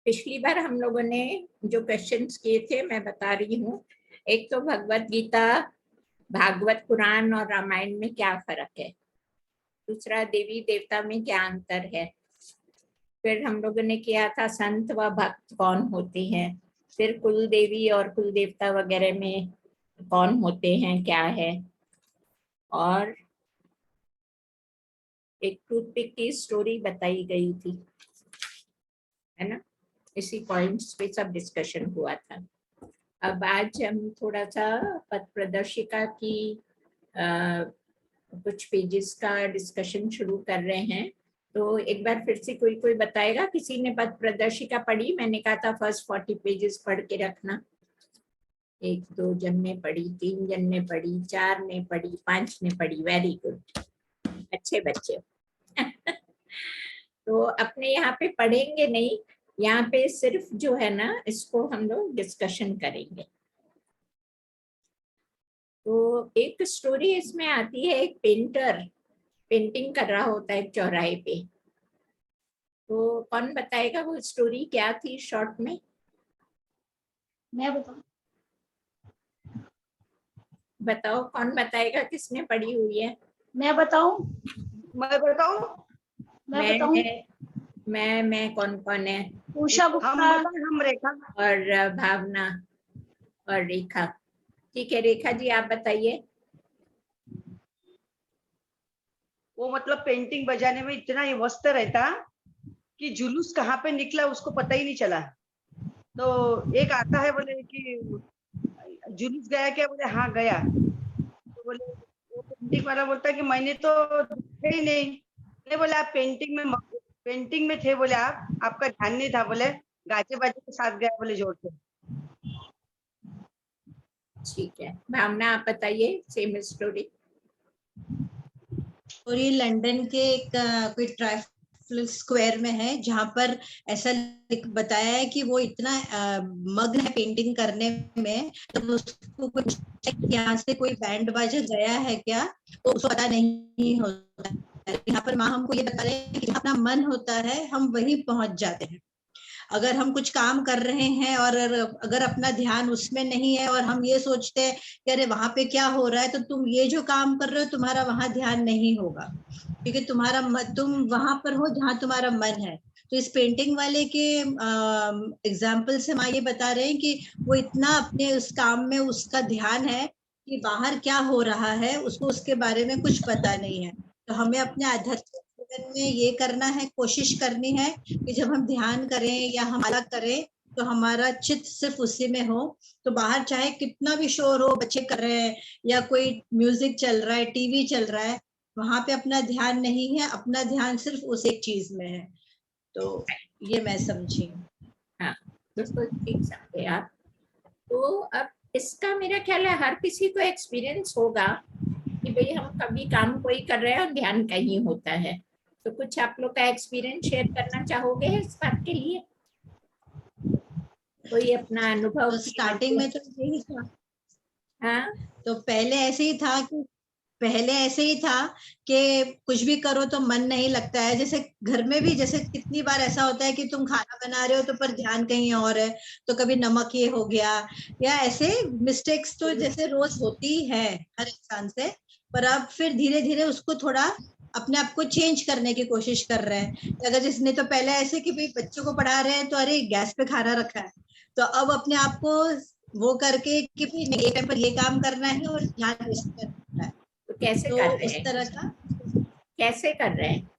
पिछली बार हम लोगों ने जो क्वेश्चंस किए थे मैं बता रही हूँ। एक तो भगवत गीता, भागवत पुराण और रामायण में क्या फर्क है। दूसरा, देवी देवता में क्या अंतर है। फिर हम लोगों ने किया था संत व भक्त कौन होते हैं। फिर कुल देवी और कुल देवता वगैरह में कौन होते हैं, क्या है। और एक टूथपिक की स्टोरी बताई गई थी, है ना। इसी पॉइंट्स पे सब डिस्कशन हुआ था। अब आज हम थोड़ा सा पथ प्रदर्शिका की कुछ पेजेस का डिस्कशन शुरू कर रहे हैं। तो एक बार फिर से कोई कोई बताएगा, किसी ने पथ प्रदर्शिका पढ़ी? मैंने कहा था फर्स्ट 40 पेजेस पढ़ के रखना। 1-2 जन ने पढ़ी, 3 जन ने पढ़ी, 4 ने पढ़ी, 5 ने पढ़ी। वेरी गुड, अच्छे बच्चे। तो अपने यहाँ पे पढ़ेंगे नहीं, यहाँ पे सिर्फ जो है ना इसको हम लोग डिस्कशन करेंगे। तो एक स्टोरी इसमें आती है, एक पेंटर पेंटिंग कर रहा होता है एक चौराहे पे। तो कौन बताएगा वो स्टोरी क्या थी शॉर्ट में? मैं बताऊं? बताओ, कौन बताएगा, किसने पढ़ी हुई है? मैं बताऊं? मैं बताऊं? मैं बताऊं? मैं कौन कौन है? उषा हम गुप्ता। बताएं, हम रेखा। और भावना और रेखा। ठीक है, रेखा जी आप बताइए। वो मतलब पेंटिंग बजाने में इतना ये व्यस्त रहता कि जुलूस कहाँ पे निकला उसको पता ही नहीं चला। तो एक आता है, बोले कि जुलूस गया क्या? बोले हाँ गया। तो बोले, वो पेंटिंग वाला बोलता है कि मैंने तो देखा ही नहीं। बोले आप पेंटिंग में थे। बोले आपका ध्यान नहीं था। बोले गाजे बाजे के साथ गया, बोले जोर से। ठीक है, भावना आप बताइए सेम स्टोरी। और ये लंदन के एक कोई ट्राइफल स्क्वायर में है, जहाँ पर ऐसा बताया है कि वो इतना मग्न है पेंटिंग करने में, तो उसको कुछ यहाँ से कोई बैंड बाजा गया है क्या, तो उसको पता नहीं होता है। यहाँ पर माँ हमको ये बता रहे हैं कि अपना मन होता है हम वहीं पहुंच जाते हैं। अगर हम कुछ काम कर रहे हैं और अगर अपना ध्यान उसमें नहीं है और हम ये सोचते हैं कि अरे वहां पे क्या हो रहा है, तो तुम ये जो काम कर रहे हो तुम्हारा वहां ध्यान नहीं होगा, क्योंकि तुम वहां पर हो जहां तुम्हारा मन है। तो इस पेंटिंग वाले के एग्जाम्पल से माँ ये बता रहे हैं कि वो इतना अपने उस काम में उसका ध्यान है कि बाहर क्या हो रहा है उसको उसके बारे में कुछ पता नहीं है। तो हमें अपने आध्यात्मिक जीवन में ये करना है, कोशिश करनी है कि जब हम ध्यान करें या हम अलग करें तो हमारा चित्त सिर्फ उसी में हो। तो बाहर चाहे कितना भी शोर हो, बच्चे कर रहे हैं या कोई म्यूजिक चल रहा है, टीवी चल रहा है, वहां पे अपना ध्यान नहीं है, अपना ध्यान सिर्फ उस एक चीज में है। तो ये मैं समझी। हाँ, बिल्कुल ठीक समझे आप। तो अब इसका मेरा ख्याल है हर किसी को एक्सपीरियंस होगा कि भाई हम कभी काम कोई कर रहे हैं और ध्यान कहीं होता है। तो कुछ आप लोग का एक्सपीरियंस शेयर करना चाहोगे इस बात के लिए? कोई अपना अनुभव? तो स्टार्टिंग में तो यही था। हाँ, तो पहले ऐसे ही था कि कुछ भी करो तो मन नहीं लगता है। जैसे घर में भी जैसे कितनी बार ऐसा होता है कि तुम खाना बना रहे हो तो पर ध्यान कहीं और है, तो कभी नमक ये हो गया या ऐसे मिस्टेक्स तो जैसे रोज होती ही है हर इंसान से। पर अब फिर धीरे धीरे उसको थोड़ा अपने आप को चेंज करने की कोशिश कर रहे हैं। अगर जिसने तो पहले ऐसे कि भाई बच्चों को पढ़ा रहे हैं तो अरे गैस पे खाना रखा है, तो अब अपने आप को वो करके कि भाई ये टाइम पर ये काम करना है और ध्यान इस पर रखना है। तो कैसे तो कर रहे उस हैं? तरह का कैसे कर रहे हैं?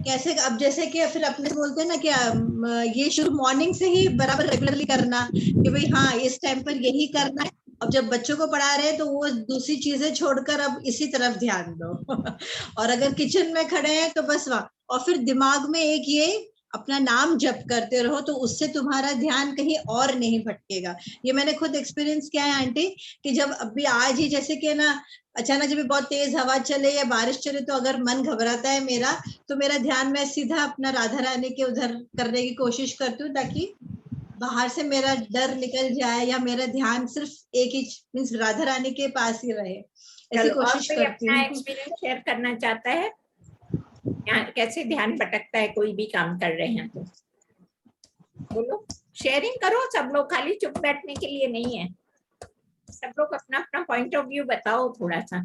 कैसे अब जैसे कि फिर अपने से बोलते हैं ना कि ये शुरू मॉर्निंग से ही बराबर रेगुलरली करना कि भाई हाँ इस टाइम पर यही करना है। अब जब बच्चों को पढ़ा रहे हैं तो वो दूसरी चीजें छोड़कर अब इसी तरफ ध्यान दो। और अगर किचन में खड़े हैं तो बस वहाँ, और फिर दिमाग में एक ये अपना नाम जप करते रहो, तो उससे तुम्हारा ध्यान कहीं और नहीं भटकेगा। ये मैंने खुद एक्सपीरियंस किया है आंटी, कि जब अभी आज ही जैसे कि ना अचानक जब बहुत तेज हवा चले या बारिश चले तो अगर मन घबराता है मेरा, तो मेरा ध्यान मैं सीधा अपना राधा रानी के उधर करने की कोशिश करती हूँ, ताकि बाहर से मेरा डर निकल जाए या मेरा ध्यान सिर्फ एक ही मीन्स राधा रानी के पास ही रहे। ऐसी चलो, और कोशिश कोई करती अपना हूँ। एक्सपीरियंस शेयर करना चाहता है? कैसे ध्यान भटकता है कोई भी काम कर रहे हैं तो? बोलो, शेयरिंग करो सब लोग, खाली चुप बैठने के लिए नहीं है। सब लोग अपना अपना पॉइंट ऑफ व्यू बताओ थोड़ा सा।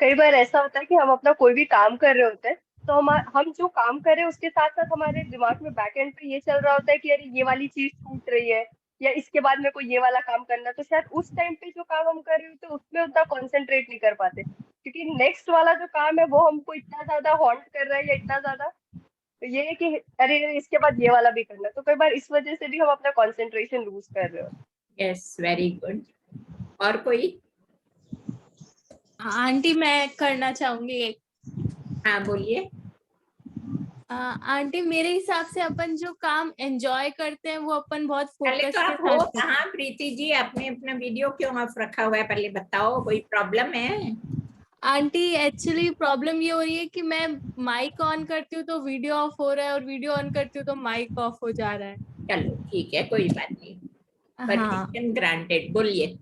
कई बार ऐसा होता है कि हम अपना कोई भी काम कर रहे होते हैं, तो हम जो काम कर रहे हैं उसके साथ साथ हमारे दिमाग में बैक एंड पे ये चल रहा होता है कि अरे ये वाली चीज छूट रही है, या इसके बाद मेरे को ये वाला काम करना है। तो शायद उस टाइम पे जो काम हम कर रहे होते हैं उसमें उतना कॉन्सेंट्रेट नहीं कर पाते, क्योंकि नेक्स्ट वाला जो काम है वो हमको इतना ज्यादा हॉन्ट कर रहा है या इतना ज्यादा, तो ये है कि अरे इसके बाद ये वाला भी करना है। तो कई बार इस वजह से भी हम अपना कॉन्सेंट्रेशन लूज कर रहे हो। Yes, very good. और कोई? आंटी मैं करना चाहूंगी एक। हाँ बोलिए। आंटी मेरे हिसाब से अपन जो काम एंजॉय करते हैं वो अपन बहुत पहले फोकस तो के आप हो साथ करते हैं। कहाँ प्रीति जी? आपने अपना वीडियो क्यों ऑफ रखा हुआ है? पहले बताओ, कोई प्रॉब्लम है? आंटी एक्चुअली प्रॉब्लम ये हो रही है कि मैं माइक ऑन करती हूँ तो वीडियो ऑफ हो रहा है, और वीडियो ऑन करती हूँ तो माइक ऑफ हो जा रहा है। चलो ठीक है, कोई बात नहीं, हाँ परमिशन ग्रांटेड। बोलिए।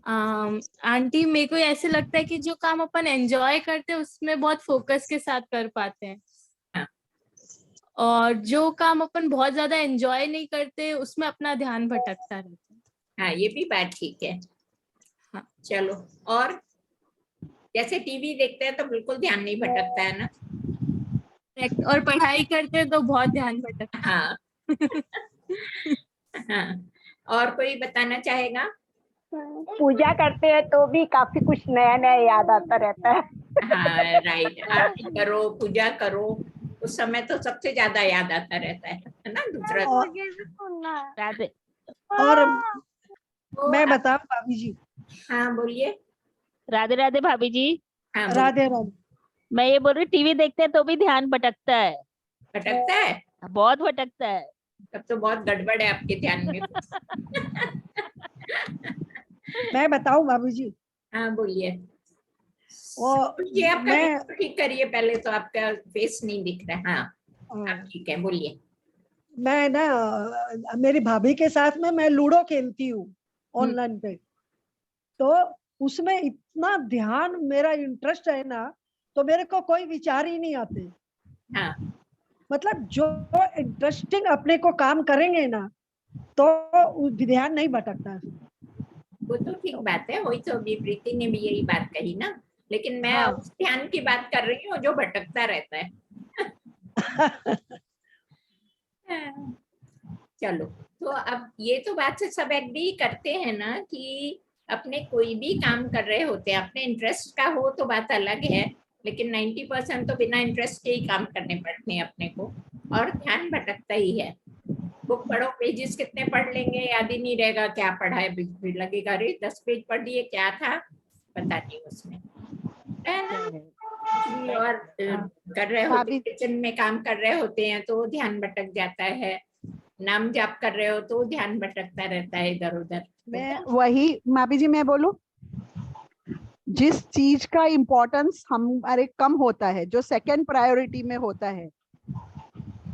आंटी मेरे को ऐसे लगता है कि जो काम अपन एंजॉय करते हैं उसमें बहुत फोकस के साथ कर पाते हैं, हाँ। और जो काम अपन बहुत ज्यादा एंजॉय नहीं करते उसमें अपना ध्यान भटकता रहता है। हाँ, ये भी बात ठीक है। हाँ। चलो, और जैसे टीवी देखते हैं तो बिल्कुल ध्यान नहीं भटकता है ना? और पढ़ाई करते हैं तो बहुत ध्यान भटकता हाँ। हाँ, और कोई बताना चाहेगा? पूजा करते हैं तो भी काफी कुछ नया नया याद आता रहता है। हाँ राइट, आरती करो, पूजा करो, उस समय तो सबसे ज्यादा याद आता रहता है ना? दूसरा और तो मैं बताऊं भाभी जी? हाँ बोलिए। राधे राधे भाभी जी। हाँ बोलिए। राधे राधे। मैं ये बोल रही, टीवी देखते हैं तो भी ध्यान भटकता है, भटकता है? बहुत भटकता है। तब तो बहुत गड़बड़ है आपके ध्यान में। मैं बताऊं भाभी जी? हाँ बोलिए। वो ये आपका मैं video ठीक करिए पहले, तो आपका फेस नहीं दिख रहा है। हाँ आप ठीक है, बोलिए। मैं ना मेरी भाभी के साथ में मैं लूडो खेलती हूँ ऑनलाइन पे, तो उसमें इतना ध्यान, मेरा इंटरेस्ट है ना, तो मेरे को कोई विचार ही नहीं आते। हाँ मतलब जो इंटरेस्टिंग अपने को काम करेंगे ना, तो ध्यान नहीं भटकता। वो तो ठीक बात है, वही तो अभी प्रीति ने भी यही बात कही ना, लेकिन मैं हाँ। उस ध्यान की बात कर रही हूँ जो भटकता रहता है। चलो, तो अब ये तो बात से सब एग्री करते हैं ना कि अपने कोई भी काम कर रहे होते हैं, अपने इंटरेस्ट का हो तो बात अलग है, लेकिन 90% तो बिना इंटरेस्ट के ही काम करने पड़ते हैं अपने को, और ध्यान भटकता ही है। बुक पढ़ो, पेजेस कितने पढ़ लेंगे, याद ही नहीं रहेगा क्या पढ़ा है, बिल्कुल लगेगा अरे 10 पेज पढ़ लिए, क्या था पता नहीं उसमें, है ना? और कर रहे होते, किचन में काम कर रहे होते हैं तो ध्यान भटक जाता है, नाम जाप कर रहे हो तो ध्यान भटकता रहता है इधर उधर। मैं वही भाभी जी मैं बोलूं, जिस चीज का इम्पोर्टेंस हमारे कम होता है, जो सेकंड प्रायोरिटी में होता है,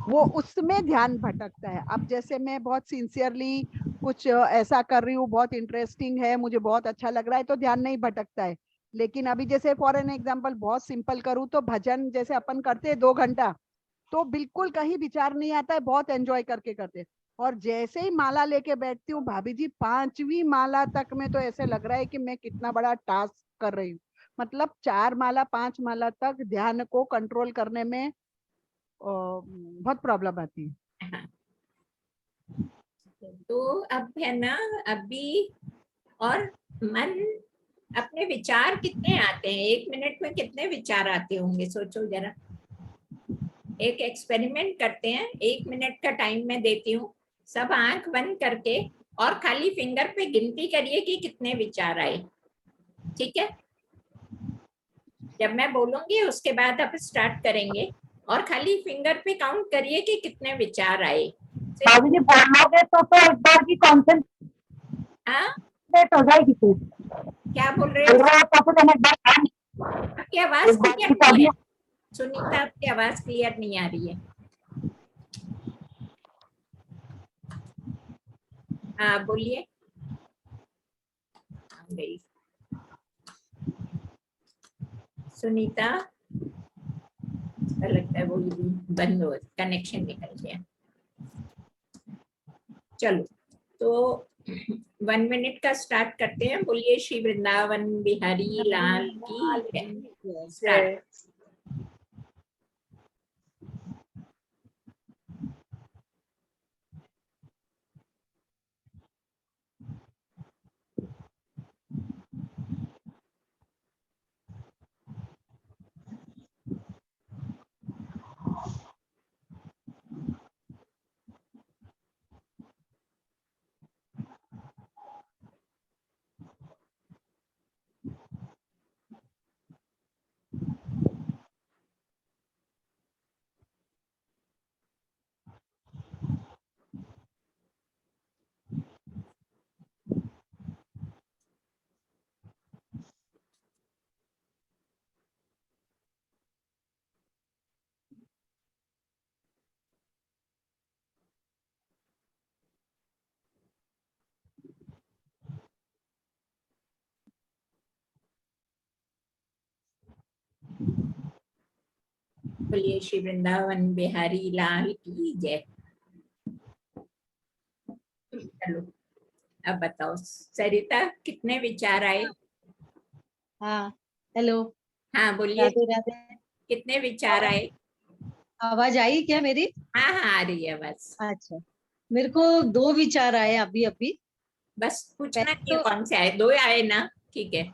वो उसमें ध्यान भटकता है। अब जैसे मैं बहुत सिंसियरली कुछ ऐसा कर रही हूँ, बहुत इंटरेस्टिंग है, मुझे बहुत अच्छा लग रहा है, तो ध्यान नहीं भटकता है। लेकिन अभी जैसे फॉर एन एग्जांपल बहुत सिंपल करूँ तो भजन जैसे अपन करते हैं 2 घंटा, तो बिल्कुल कहीं विचार नहीं आता है, बहुत एंजॉय करके करते हैं। और जैसे ही माला लेके बैठती हूँ भाभी जी, 5वीं माला तक में तो ऐसे लग रहा है कि मैं कितना बड़ा टास्क कर रही हूँ। मतलब 4 माला 5 माला तक ध्यान को कंट्रोल करने में बहुत प्रॉब्लम आती है। तो अब है ना, अभी और मन, अपने विचार कितने आते हैं 1 मिनट में? कितने विचार आते होंगे, सोचो जरा। एक एक्सपेरिमेंट करते हैं, 1 मिनट का टाइम मैं देती हूँ, सब आंख बंद करके और खाली फिंगर पे गिनती करिए कि कितने विचार आए, ठीक है? जब मैं बोलूंगी उसके बाद आप स्टार्ट करेंगे, और खाली फिंगर पे काउंट करिए कि कितने विचार आए। भाभी जी बोलोगे तो एक बार की कॉन्सेंट्रेट हो जाएगी। क्या बोल रहे हो? आपकी आवाज क्लियर नहीं है सुनीता, आपकी आवाज क्लियर नहीं आ रही है। हाँ बोलिए। गई सुनीता। ऐसा लगता है वो बंद हो, कनेक्शन निकल गया। चलो तो 1 मिनट का स्टार्ट करते हैं। बोलिए श्री वृंदावन बिहारी लाल की जय। स्टार्ट। बोलिए श्री वृंदावन बिहारी लाल की जय। चलो अब बताओ सरिता, कितने विचार आए? हाँ, हेलो, हाँ बोलिए, राधे राधे। कितने विचार आए? आवाज आई क्या मेरी? हाँ हाँ आ रही है बस। अच्छा, मेरे को 2 विचार आए अभी अभी। बस पूछना पहले नहीं है तो कौन से आए, 2 आए ना? ठीक है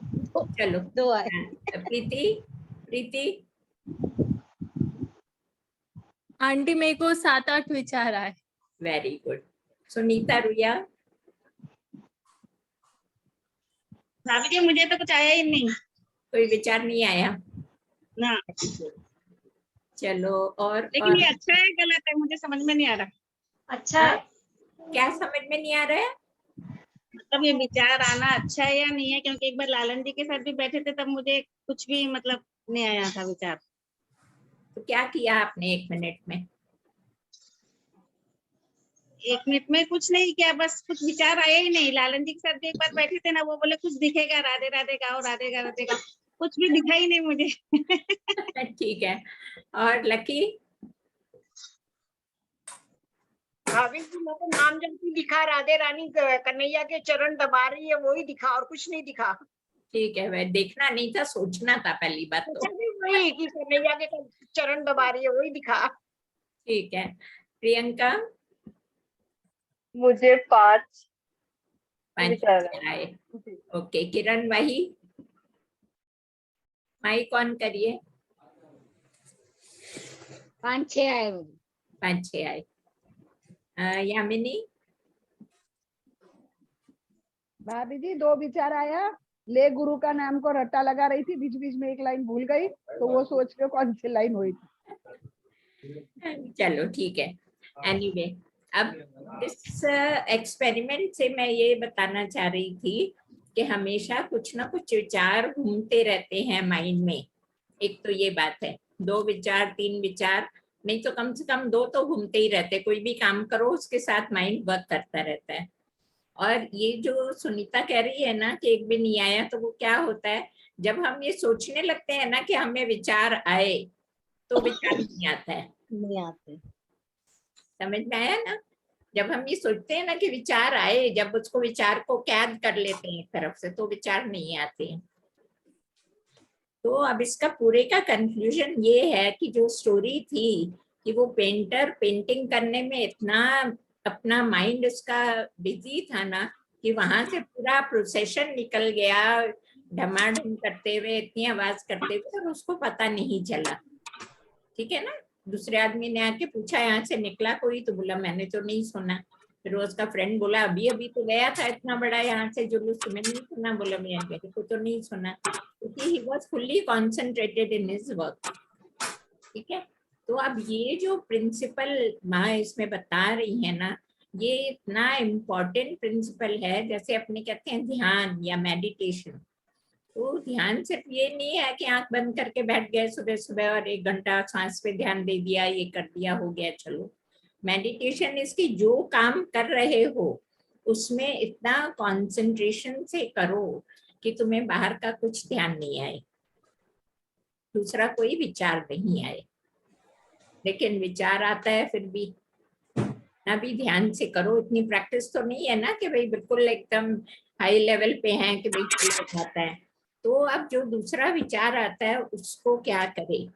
चलो। 2 आए। हाँ, प्रीति प्रीति आंटी मेरे को 7-8 विचार आए। Very good. सुनीता रुया? भाभी जी मुझे तो कुछ आया ही नहीं कोई विचार नहीं आया ना, चलो। और लेकिन ये अच्छा है गलत है मुझे समझ में नहीं आ रहा। अच्छा है, क्या समझ में नहीं आ रहा है? मतलब ये विचार आना अच्छा है या नहीं है, क्योंकि एक बार लालन जी के साथ भी बैठे थे तब मुझे कुछ भी मतलब नहीं आया था विचार। तो क्या किया आपने 1 मिनट में? 1 मिनट में कुछ नहीं किया, बस कुछ विचार आया ही नहीं। लालन जी के साथ भी एक बार बैठे थे ना, वो बोले कुछ दिखेगा, राधे राधे गाओ, राधे राधे गाओ, कुछ भी दिखा ही नहीं मुझे। ठीक है। और लकी? भाभी जी मैं तो नाम जपती दिखा, राधे रानी कन्हैया के चरण दबा रही है, वही दिखा और कुछ नहीं दिखा। ठीक है, वह देखना नहीं था, सोचना था पहली बात तो। वही कि कन्हैया के चरण दबा रही है, वही दिखा। ठीक है। प्रियंका? मुझे 5 5 विचार आए। ओके, किरण वही? माइक ऑन करिए। 5-6 आए। 5-6 आए। यामिनी? भाभी जी 2 विचार आया। ले गुरु का नाम को रट्टा लगा रही थी, बीच बीच में एक लाइन भूल गई, तो वो सोच के कौन सी लाइन हुई थी। चलो ठीक है। एनीवे अब इस एक्सपेरिमेंट से मैं ये बताना चाह रही थी कि हमेशा कुछ ना कुछ विचार घूमते रहते हैं माइंड में। एक तो ये बात है, 2 विचार 3 विचार नहीं तो कम से कम 2 तो घूमते ही रहते। कोई भी काम करो उसके साथ माइंड वर्क करता रहता है। और ये जो सुनीता कह रही है ना कि एक भी नहीं आया, तो वो क्या होता है, जब हम ये सोचने लगते हैं ना कि हमें विचार आए तो विचार नहीं आता है। नहीं आते। समझ में आया ना? जब हम ये सोचते हैं ना कि विचार आए, जब उसको विचार को कैद कर लेते हैं एक तरफ से, तो विचार नहीं आते हैं। तो अब इसका पूरे का कंक्लूजन ये है कि जो स्टोरी थी कि वो पेंटर पेंटिंग करने में इतना अपना माइंड उसका बिजी था ना कि वहां से पूरा प्रोसेशन निकल गया ढमाढम करते हुए, इतनी आवाज करते हुए, और उसको पता नहीं चला। ठीक है ना? दूसरे आदमी ने आके पूछा यहाँ से निकला कोई, तो बोला मैंने तो नहीं सुना। फिर वो उसका फ्रेंड बोला अभी अभी तो गया था इतना बड़ा यहाँ से जुलूस, तुम्हें नहीं सुना? बोला मैं को तो नहीं सुना, क्योंकि he was fully concentrated in his work। ठीक है? तो अब ये जो प्रिंसिपल माँ इसमें बता रही है ना, ये इतना इम्पोर्टेंट प्रिंसिपल है। जैसे अपने कहते हैं ध्यान या मेडिटेशन, तो ध्यान सिर्फ ये नहीं है कि आंख बंद करके बैठ गए सुबह सुबह और 1 घंटा सांस पे ध्यान दे दिया, ये कर दिया, हो गया चलो। मेडिटेशन इसकी जो काम कर रहे हो उसमें इतना कंसंट्रेशन से करो कि तुम्हें बाहर का कुछ ध्यान नहीं आए, दूसरा कोई विचार नहीं आए। लेकिन विचार आता है फिर भी ना, भी ध्यान से करो। इतनी प्रैक्टिस तो नहीं है ना कि भाई बिल्कुल एकदम हाई लेवल पे हैं कि भाई चला जाता है। तो अब जो दूसरा विचार आता है उसको क्या करे,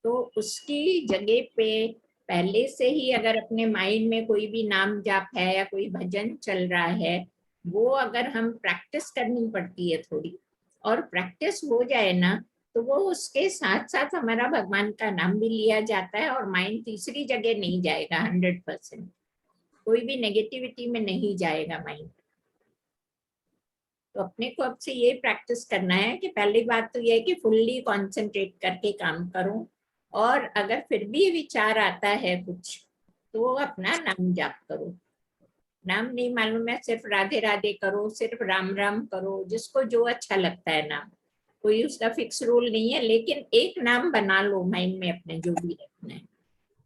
तो उसकी जगह पे पहले से ही अगर अपने माइंड में कोई भी नाम जाप है या कोई भजन चल रहा है, वो अगर हम प्रैक्टिस करनी पड़ती है थोड़ी, और प्रैक्टिस हो जाए ना, तो वो उसके साथ साथ हमारा भगवान का नाम भी लिया जाता है और माइंड तीसरी जगह नहीं जाएगा। 100% कोई भी नेगेटिविटी में नहीं जाएगा माइंड। तो अपने को अब से ये प्रैक्टिस करना है कि पहली बात तो ये है कि फुल्ली कंसंट्रेट करके काम करूं, और अगर फिर भी विचार आता है कुछ तो अपना नाम जाप करो। नाम नहीं मालूम है, सिर्फ राधे राधे करो, सिर्फ राम राम करो, जिसको जो अच्छा लगता है नाम, कोई उसका फिक्स रूल नहीं है, लेकिन एक नाम बना लो माइंड में अपने जो भी रखना है।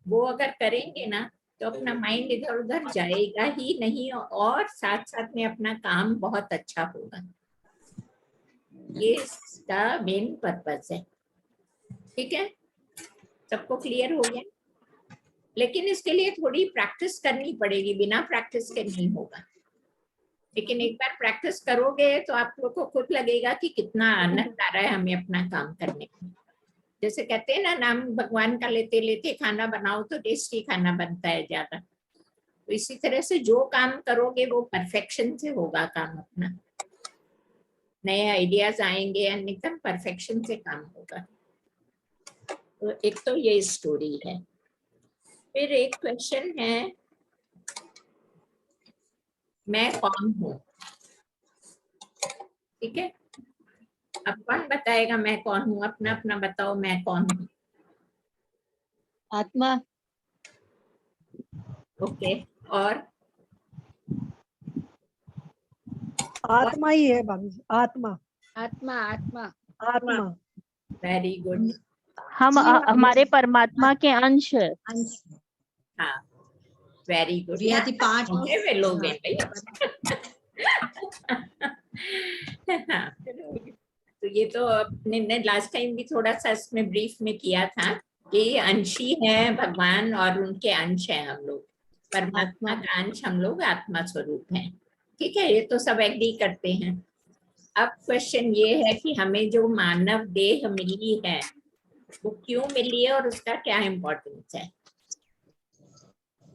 वो अगर करेंगे ना तो अपना माइंड इधर उधर जाएगा ही नहीं, और साथ साथ में अपना काम बहुत अच्छा होगा। ये इसका मेन पर्पस है। ठीक है, सबको क्लियर हो गया? लेकिन इसके लिए थोड़ी प्रैक्टिस करनी पड़ेगी, बिना प्रैक्टिस के नहीं होगा। लेकिन एक बार प्रैक्टिस करोगे तो आप लोग को खुद लगेगा कि कितना आनंद आ रहा है हमें अपना काम करने में। जैसे कहते हैं ना, नाम भगवान का लेते लेते खाना बनाओ तो टेस्टी खाना बनता है ज्यादा। तो इसी तरह से जो काम करोगे वो परफेक्शन से होगा काम अपना, नए आइडियाज आएंगे, एकदम परफेक्शन से काम होगा। तो एक तो ये स्टोरी है। फिर एक क्वेश्चन है, मैं कौन हूँ? ठीक है, अब कौन बताएगा मैं कौन हूँ? अपना अपना बताओ, मैं कौन हूँ? आत्मा। ओके, और आत्मा ही है भाभी जी, आत्मा आत्मा आत्मा आत्मा। Very good. हम हमारे परमात्मा के अंश है। अंश। हाँ, very good. We are the part of- वे लोग हैं भैया। हाँ, तो ये तो अपने लास्ट टाइम भी थोड़ा सा इसमें ब्रीफ में किया था कि अंशी है भगवान और उनके अंश है हम लोग, परमात्मा का अंश हम लोग आत्मा स्वरूप हैं। ठीक है, ये तो सब एग्री करते हैं। अब क्वेश्चन ये है कि हमें जो मानव देह मिली है वो क्यों मिली है और उसका क्या इम्पोर्टेंस है?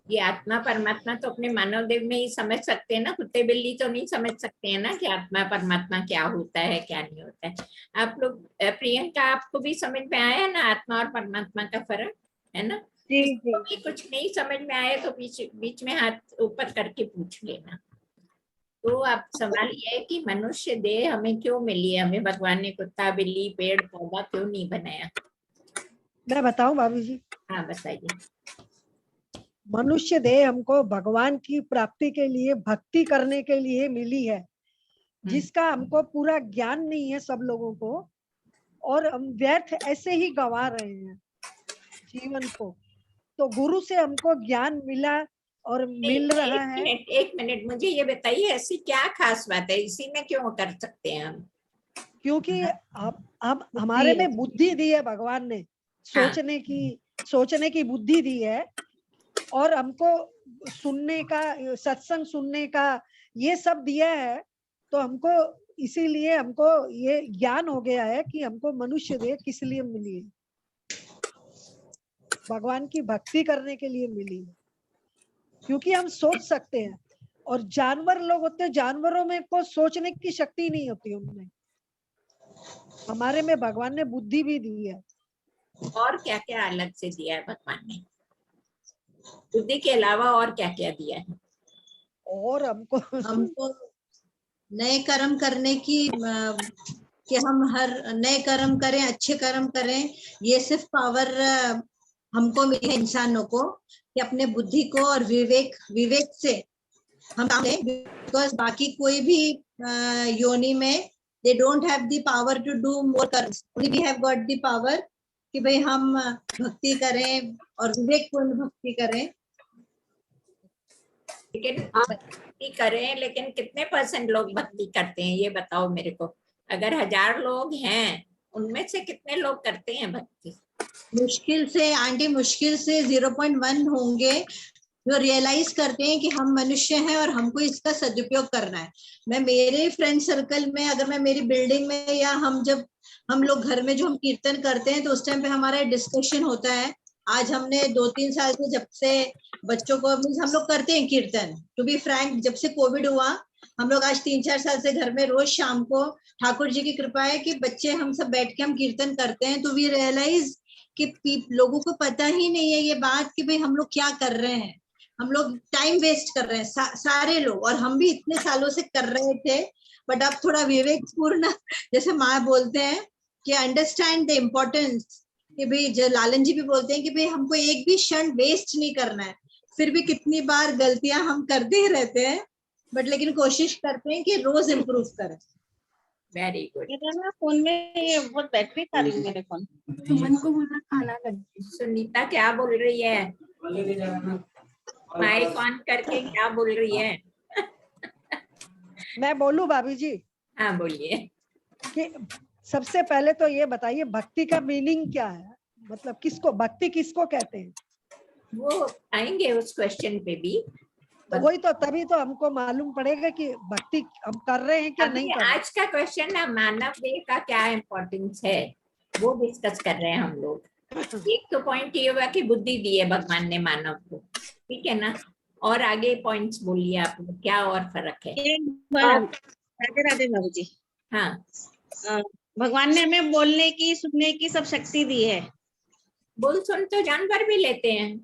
ये आत्मा परमात्मा तो अपने मानव देव में ही समझ सकते हैं ना, कुत्ते बिल्ली तो नहीं समझ सकते हैं ना कि आत्मा परमात्मा क्या होता है क्या नहीं होता है। आप लोग, प्रियंका आपको भी समझ में आया ना आत्मा और परमात्मा का फर्क, है ना? जिसको भी कुछ नहीं समझ में आए तो बीच में हाथ ऊपर करके पूछ लेना। तो अब सवाल ये है कि मनुष्य देह हमें क्यों मिली है? हमें भगवान ने कुत्ता बिल्ली पेड़ पौधा क्यों नहीं बनाया? मैं बताऊं भाभी जी? हाँ बताइए। मनुष्य देह हमको भगवान की प्राप्ति के लिए, भक्ति करने के लिए मिली है, जिसका हमको पूरा ज्ञान नहीं है सब लोगों को, और हम व्यर्थ ऐसे ही गवा रहे हैं जीवन को। तो गुरु से हमको ज्ञान मिला और मिल रहा है। एक मिनट मुझे ये बताइए, ऐसी क्या खास बात है, इसी में क्यों कर सकते हैं हम? क्योंकि अब हमारे में बुद्धि दी है भगवान ने, सोचने की बुद्धि दी है, और हमको सुनने का, सत्संग सुनने का ये सब दिया है। तो हमको इसीलिए हमको ये ज्ञान हो गया है कि हमको मनुष्य देह किस लिए मिली है, भगवान की भक्ति करने के लिए मिली है। क्योंकि हम सोच सकते हैं, और जानवर लोग होते हैं, जानवरों में को सोचने की शक्ति नहीं होती उनमें। हमारे में भगवान ने बुद्धि भी दी है। और क्या क्या अलग से दिया है भगवान ने? बुद्धि के अलावा और क्या क्या दिया है? और हमको नए कर्म करने की, कि हम हर नए कर्म करें, अच्छे कर्म करें, ये सिर्फ पावर हमको मिली है इंसानों को, कि अपने बुद्धि को और विवेक से हम काम लें। बिकॉज बाकी कोई भी योनि में they don't have the power to do more karmas, only we have got the power कि भाई हम भक्ति करें और विवेकपूर्ण भक्ति करें। लेकिन भक्ति करें, लेकिन कितने % लोग भक्ति करते हैं ये बताओ मेरे को। अगर 1000 लोग हैं उनमें से कितने लोग करते हैं भक्ति? मुश्किल से आंटी, मुश्किल से 0.1 होंगे जो रियलाइज करते हैं कि हम मनुष्य हैं और हमको इसका सदुपयोग करना है। मैं मेरे फ्रेंड सर्कल में, अगर मैं मेरी बिल्डिंग में या हम लोग घर में जो हम कीर्तन करते हैं तो उस टाइम पे हमारा डिस्कशन होता है। आज हमने 2-3 साल से, जब से बच्चों को हम लोग करते हैं कीर्तन, टू बी फ्रैंक, जब से कोविड हुआ हम लोग आज 3-4 साल से घर में रोज शाम को, ठाकुर जी की कृपा है कि बच्चे हम सब बैठ के हम कीर्तन करते हैं। तो वी रियलाइज कि लोगों को पता ही नहीं है ये बात कि भाई हम लोग क्या कर रहे हैं। हम लोग टाइम वेस्ट कर रहे हैं, सारे लोग, और हम भी इतने सालों से कर रहे थे। बट अब थोड़ा विवेकपूर्ण, जैसे माँ बोलते हैं कि अंडरस्टैंड द इम्पोर्टेंस, कि भाई जो लालन जी भी बोलते हैं कि भाई हमको एक भी क्षण वेस्ट नहीं करना है। फिर भी कितनी बार गलतियां हम करते ही रहते हैं, बट लेकिन कोशिश करते हैं कि रोज इम्प्रूव करें। Very good. ये तो ना फोन में ये बहुत बैटरी खा रही है मेरे फोन। सुमन को बोला खाना लग सुनीता क्या बोल रही है? माइक ऑन करके क्या बोल रही है? मैं बोलूं भाभी जी? हाँ बोलिए। कि सबसे पहले तो ये बताइए भक्ति का मीनिंग क्या है, मतलब किसको भक्ति किसको कहते हैं? वो आएंगे उस क्वेश्चन पे भी। तो वही तो, तभी तो हमको मालूम पड़ेगा कि भक्ति हम कर रहे हैं क्या नहीं कर रहे। आज का क्वेश्चन ना मानव देह का क्या इम्पोर्टेंस है वो डिस्कस कर रहे हैं हम लोग। एक तो पॉइंट ये हुआ कि बुद्धि दी है भगवान ने मानव को, ठीक है ना? और आगे पॉइंट्स बोलिए आप लोग, क्या और फर्क है? राधे राधे बाबू जी। हाँ, भगवान ने हमें बोलने की, सुनने की सब शक्ति दी है। बोल सुन तो जानवर भी लेते हैं,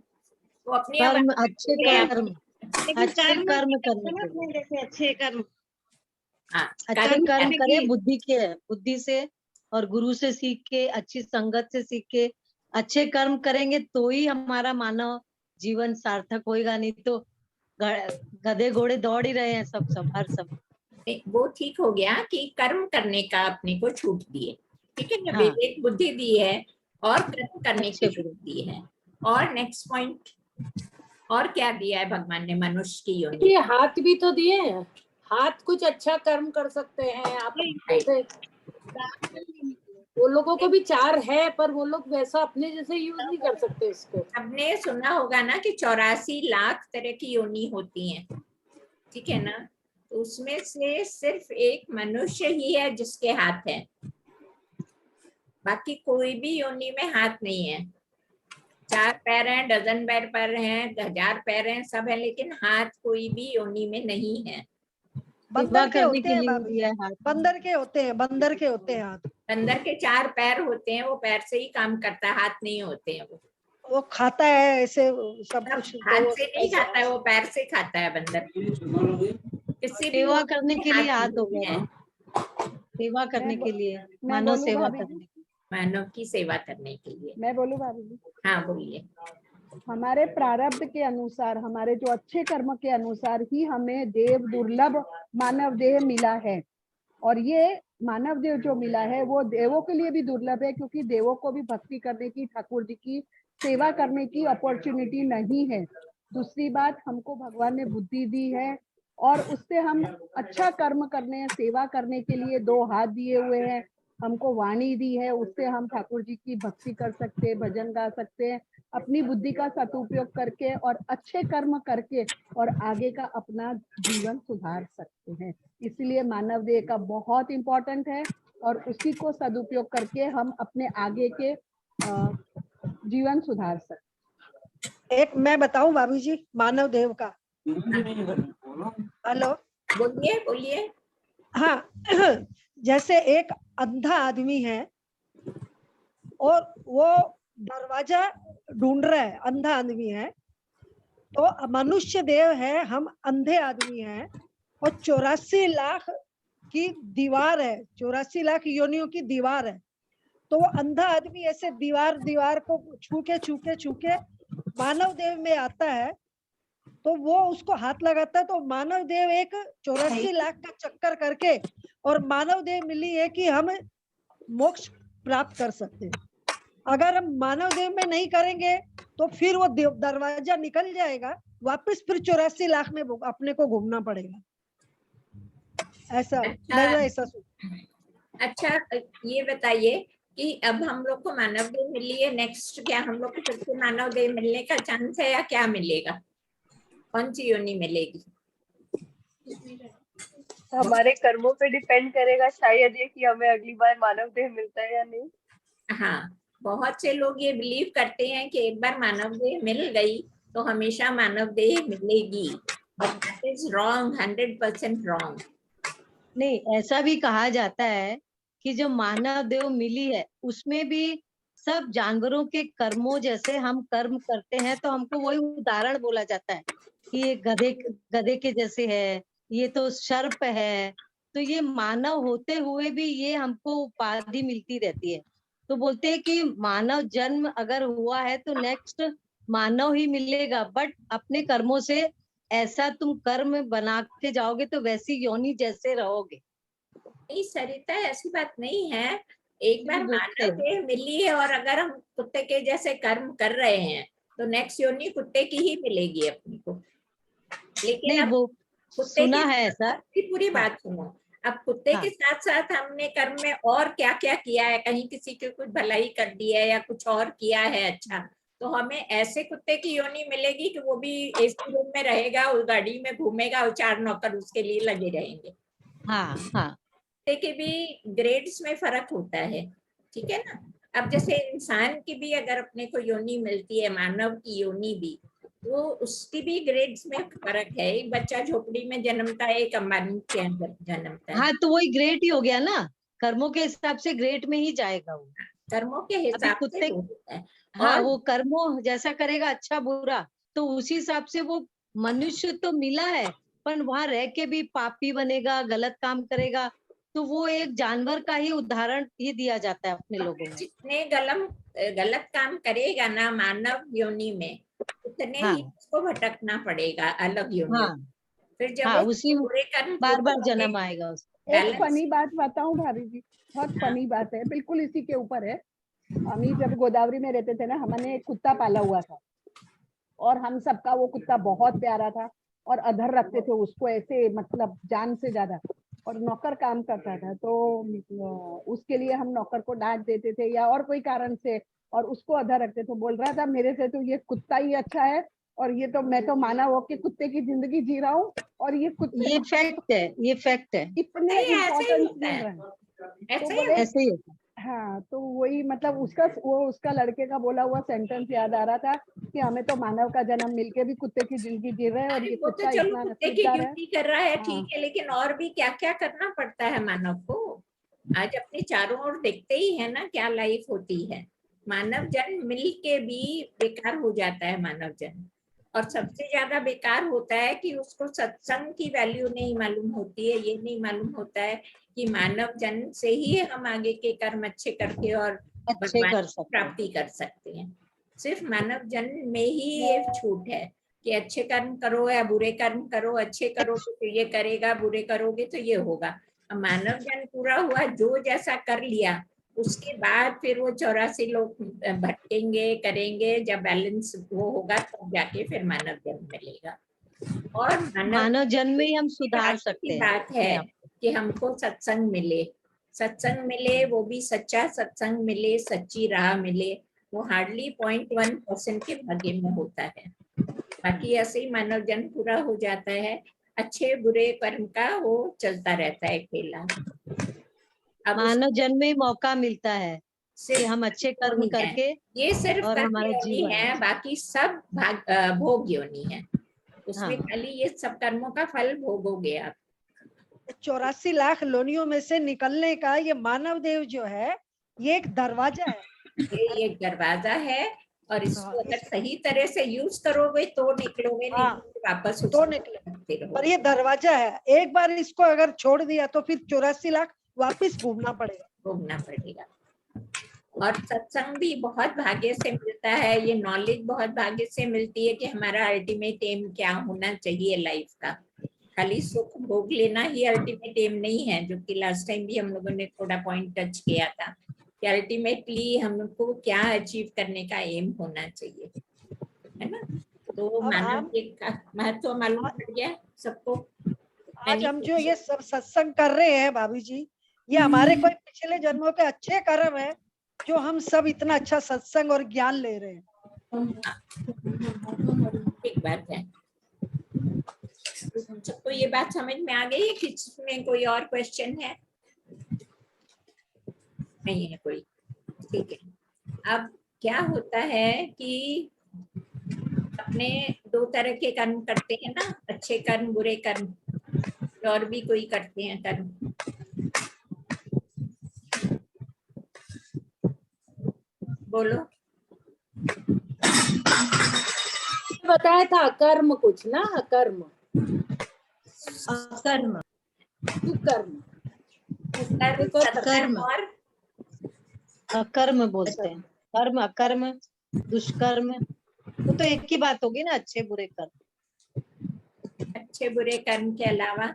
वो अपनी कर्म, अच्छे कर्म कर्म करने के, जैसे अच्छे कर्म, अच्छे कर्म करे बुद्धि से और गुरु से सीख के, अच्छी संगत से सीख के अच्छे कर्म करेंगे तो ही हमारा मानव जीवन सार्थक होएगा। नहीं तो गधे घोड़े दौड़ ही रहे हैं सब हर समय। वो ठीक हो गया कि कर्म करने का अपने को छूट दिए, ठीक है ना? हाँ। विवेक बुद्धि दी है और कर्म करने की छूट दी है। और नेक्स्ट पॉइंट, और क्या दिया है भगवान ने मनुष्य की योनि? ये हाथ भी तो दिए हैं, हाथ कुछ अच्छा कर्म कर सकते हैं आप। जैसे वो लोगों को भी 4 है पर वो लोग वैसा अपने जैसे यूज नहीं कर सकते इसको। आपने सुना होगा ना कि 84 लाख तरह की योनि होती हैं, ठीक है ना? तो उसमें से सिर्फ एक मनुष्य ही है जिसके हाथ है, बाकी कोई भी योनि में हाथ नहीं है। 4 पैर हैं, डजन पैर हैं, 1000 पैर हैं, सब है, लेकिन हाथ कोई भी योनि में नहीं है। बंदर के होते हैं, बंदर के होते हैं, बंदर के होते हैं हाथ। बंदर के 4 पैर होते हैं, वो पैर से ही काम करता है, हाथ नहीं होते हैं। वो खाता है ऐसे सब कुछ, हाथ से नहीं खाता है, वो पैर से खाता है बंदर। किसी भी सेवा करने के लिए हाथ हो गया, सेवा करने के लिए, मानव सेवा करने, मानव की सेवा करने के लिए। मैं बोलूं भाभी जी? हाँ बोलिए। हमारे प्रारब्ध के अनुसार, हमारे जो अच्छे कर्म के अनुसार ही हमें देव दुर्लभ मानव देह मिला है। और ये मानव देह जो मिला है वो देवों के लिए भी दुर्लभ है, क्योंकि देवों को भी भक्ति करने की, ठाकुर जी की सेवा करने की अपॉर्चुनिटी नहीं है। दूसरी बात, हमको भगवान ने बुद्धि दी है और उससे हम अच्छा कर्म करने, सेवा करने के लिए 2 हाथ दिए हुए हैं। हमको वाणी दी है, उससे हम ठाकुर जी की भक्ति कर सकते हैं, भजन गा सकते हैं, अपनी बुद्धि का सदुपयोग करके और अच्छे कर्म करके और आगे का अपना जीवन सुधार सकते हैं। इसलिए मानव देह का बहुत इम्पोर्टेंट है और उसी को सदुपयोग करके हम अपने आगे के जीवन सुधार सकते। एक मैं बताऊं भाभी जी मानव देव का? हेलो, बोलिए बोलिए। हाँ, जैसे एक अंधा आदमी है और वो दरवाजा ढूंढ रहा है, अंधा आदमी है, तो मनुष्य देव है, हम अंधे आदमी हैं और 84 लाख की दीवार है, 84 लाख योनियों की दीवार है। तो वो अंधा आदमी ऐसे दीवार को छू के मानव देव में आता है, तो वो उसको हाथ लगाता है, तो मानव देव एक 84 लाख का चक्कर करके और मानव देव मिली है कि हम मोक्ष प्राप्त कर सकते हैं। अगर हम मानव देव में नहीं करेंगे तो फिर वो दरवाजा निकल जाएगा वापस, फिर 84 लाख में अपने को घूमना पड़ेगा। ऐसा मेरा ऐसा। अच्छा, ये बताइए कि अब हम लोग को मानव देह मिली है, नेक्स्ट क्या हम लोग को फिर से मानव देह मिलने का चांस है या क्या मिलेगा, कौन सी योनि मिलेगी? हमारे कर्मों पे डिपेंड करेगा शायद ये कि हमें अगली बार मानव देह मिलता है या नहीं। हाँ, बहुत से लोग ये बिलीव करते हैं कि एक बार मानव देह मिल गई तो हमेशा मानव देह मिलेगी, but that is wrong, 100% wrong. नहीं, ऐसा भी कहा जाता है कि जो मानव देह मिली है उसमें भी सब जानवरों के कर्मों जैसे हम कर्म करते हैं, तो हमको वही उदाहरण बोला जाता है कि ये गधे के जैसे है, ये तो सर्प है। तो ये मानव होते हुए भी ये हमको उपाधि मिलती रहती है। तो बोलते हैं कि मानव जन्म अगर हुआ है तो नेक्स्ट मानव ही मिलेगा, बट अपने कर्मों से ऐसा तुम कर्म बना के जाओगे तो वैसी योनि जैसे रहोगे। नहीं सरिता, ऐसी बात नहीं है। एक बार मानव देह मिली है और अगर हम कुत्ते के जैसे कर्म कर रहे हैं तो नेक्स्ट योनि कुत्ते की ही मिलेगी अपनी को। लेकिन नहीं, अब वो कुत्ते सुना है ऐसा। की पूरी बात सुनो। अब कुत्ते के साथ साथ हमने कर्म में और क्या क्या किया है, कहीं किसी की कुछ भलाई कर दी है या कुछ और किया है अच्छा, तो हमें ऐसे कुत्ते की योनि मिलेगी कि वो भी एसी रूम में रहेगा, उस गाड़ी में घूमेगा और 4 नौकर उसके लिए लगे रहेंगे। हाँ हाँ, कुत्ते के भी ग्रेड्स में फर्क होता है, ठीक है ना। अब जैसे इंसान की भी अगर अपने को योनि मिलती है, मानव की योनि भी, वो उसकी भी ग्रेड्स में फर्क है। एक बच्चा झोपड़ी में जन्मता है, एक अंबानी के अंदर जन्मता है। हाँ, तो वही ग्रेट ही हो गया ना, कर्मों के हिसाब से ग्रेट में ही जाएगा वो। कर्मों के हिसाब कुत्ते से होता है। हाँ, और वो कर्मों जैसा करेगा अच्छा बुरा, तो उसी हिसाब से वो मनुष्य तो मिला है, पर वहां रह के भी पापी बनेगा, गलत काम करेगा, तो वो एक जानवर का ही उदाहरण ही दिया जाता है अपने लोगों में। जितने गलत काम करेगा ना मानव योनि में, उतने ही उसको भटकना पड़ेगा अलग योनि। हाँ फिर जब हाँ, वो उसी पूरे कर्म बार बार पूरे जन्म आएगा उसको। एक फनी बात बताऊं भाभी जी, बहुत फनी बात है, बिल्कुल इसी के ऊपर है। हम ही जब गोदावरी में रहते थे ना, हमने एक कुत्ता पाला हुआ था और हम सबका वो कुत्ता बहुत प्यारा था और अधर रखते थे उसको ऐसे, मतलब जान से ज्यादा। और नौकर काम करता था तो उसके लिए हम नौकर को डांट देते थे या और कोई कारण से, और उसको अधर रखते थे। बोल रहा था मेरे से तो ये कुत्ता ही अच्छा है, और ये तो मैं तो मानव होके कुत्ते की जिंदगी जी रहा हूँ, और ये कुत्ते ये फैक्ट है, ये फैक्ट है। इतने ऐसे ही इम्पोर्टेंस होता मिल है। रहा है। ऐसे तो ही बोले ऐसे ही होता है। हाँ, तो वही मतलब उसका लड़के का बोला हुआ सेंटेंस याद आ रहा था कि हमें तो मानव का जन्म मिलके भी कुत्ते की जिंदगी जी रहे हैं, और अरे ये वो तो कुत्ता चलो इतना कुत्ते की नसीबदार है। ड्यूटी कर रहा है, हाँ। ठीक है, लेकिन और भी क्या क्या करना पड़ता है मानव को। आज अपने चारों ओर देखते ही है ना क्या लाइफ होती है। मानव जन्म मिल के भी बेकार हो जाता है मानव जन्म। और सबसे ज्यादा बेकार होता है कि उसको सत्संग की वैल्यू नहीं मालूम होती है। ये नहीं मालूम होता है कि मानव जन्म से ही हम आगे के कर्म अच्छे करके और अच्छे भगवान कर की सकते हैं। प्राप्ति कर सकते हैं। सिर्फ मानव जन्म में ही ये छूट है कि अच्छे कर्म करो या बुरे कर्म करो, अच्छे करोगे तो ये करेगा, बुरे करोगे तो ये होगा। अब मानव जन्म पूरा हुआ, जो जैसा कर लिया, उसके बाद फिर वो 84 लोग भटकेंगे करेंगे, जब बैलेंस वो होगा तब जाके फिर मानव जन्म मिलेगा। और मानव जन्म में ही हम सुधार सकते हैं बात है अपने आप। कि हमको सत्संग मिले, सत्संग मिले, वो भी सच्चा सत्संग मिले, सच्ची राह मिले। वो हार्डली 0.1% के भाग्य में होता है। बाकी ऐसे ही मानव जन्म पूरा हो जाता है। अच्छे बुरे कर्म का वो चलता रहता है खेला। अब मानव जन्म में ही मौका मिलता है कि हम अच्छे कर्म योनि है, करके ये सिर्फ और कर्म हमारा योनि जीवन है, बाकी सब भोग योनि है। उसमें हाँ। खाली ये सब कर्मों का फल भोगोगे आप। 84 लाख लोनियों में से निकलने का ये मानव देव जो है, ये एक दरवाजा है। ये एक दरवाजा है, और इसको अगर सही तरह से यूज करोगे तो निकलोगे, नहीं तो वापस तो निकले, पर ये दरवाजा है। एक बार इसको अगर छोड़ दिया तो फिर 84 लाख वापिस घूमना पड़ेगा। और सत्संग भी बहुत भाग्य से मिलता है, ये नॉलेज बहुत भाग्य से मिलती है कि हमारा अल्टीमेट एम क्या होना चाहिए लाइफ का। खाली सुख भोग लेना ही अल्टीमेट एम नहीं है, जो कि लास्ट टाइम भी हम लोगों ने थोड़ा पॉइंट टच किया था कि अल्टीमेटली हमको क्या अचीव करने का एम होना चाहिए, है ना। तो मानव के महत्व मालूम पड़ गया सबको। आज हम जो ये सब सत्संग कर रहे हैं भाभी जी, ये हमारे कोई पिछले जन्मों के अच्छे कर्म है जो हम सब इतना अच्छा सत्संग और ज्ञान ले रहे हैं। ठीक बात है। सबको ये बात समझ में आ गई है कि इसमें कोई और क्वेश्चन है? नहीं है कोई? ठीक है। अब क्या होता है कि अपने दो तरह के कर्म करते हैं ना, अच्छे कर्म बुरे कर्म, और भी कोई करते हैं कर्म। बोलो। बताया था कर्म कुछ ना, कर्म अकर्म कुकर्म कर्म और अकर्म बोलते हैं। कर्म अकर्म दुष्कर्म वो तो एक ही बात होगी ना, अच्छे बुरे कर्म। अच्छे बुरे कर्म के अलावा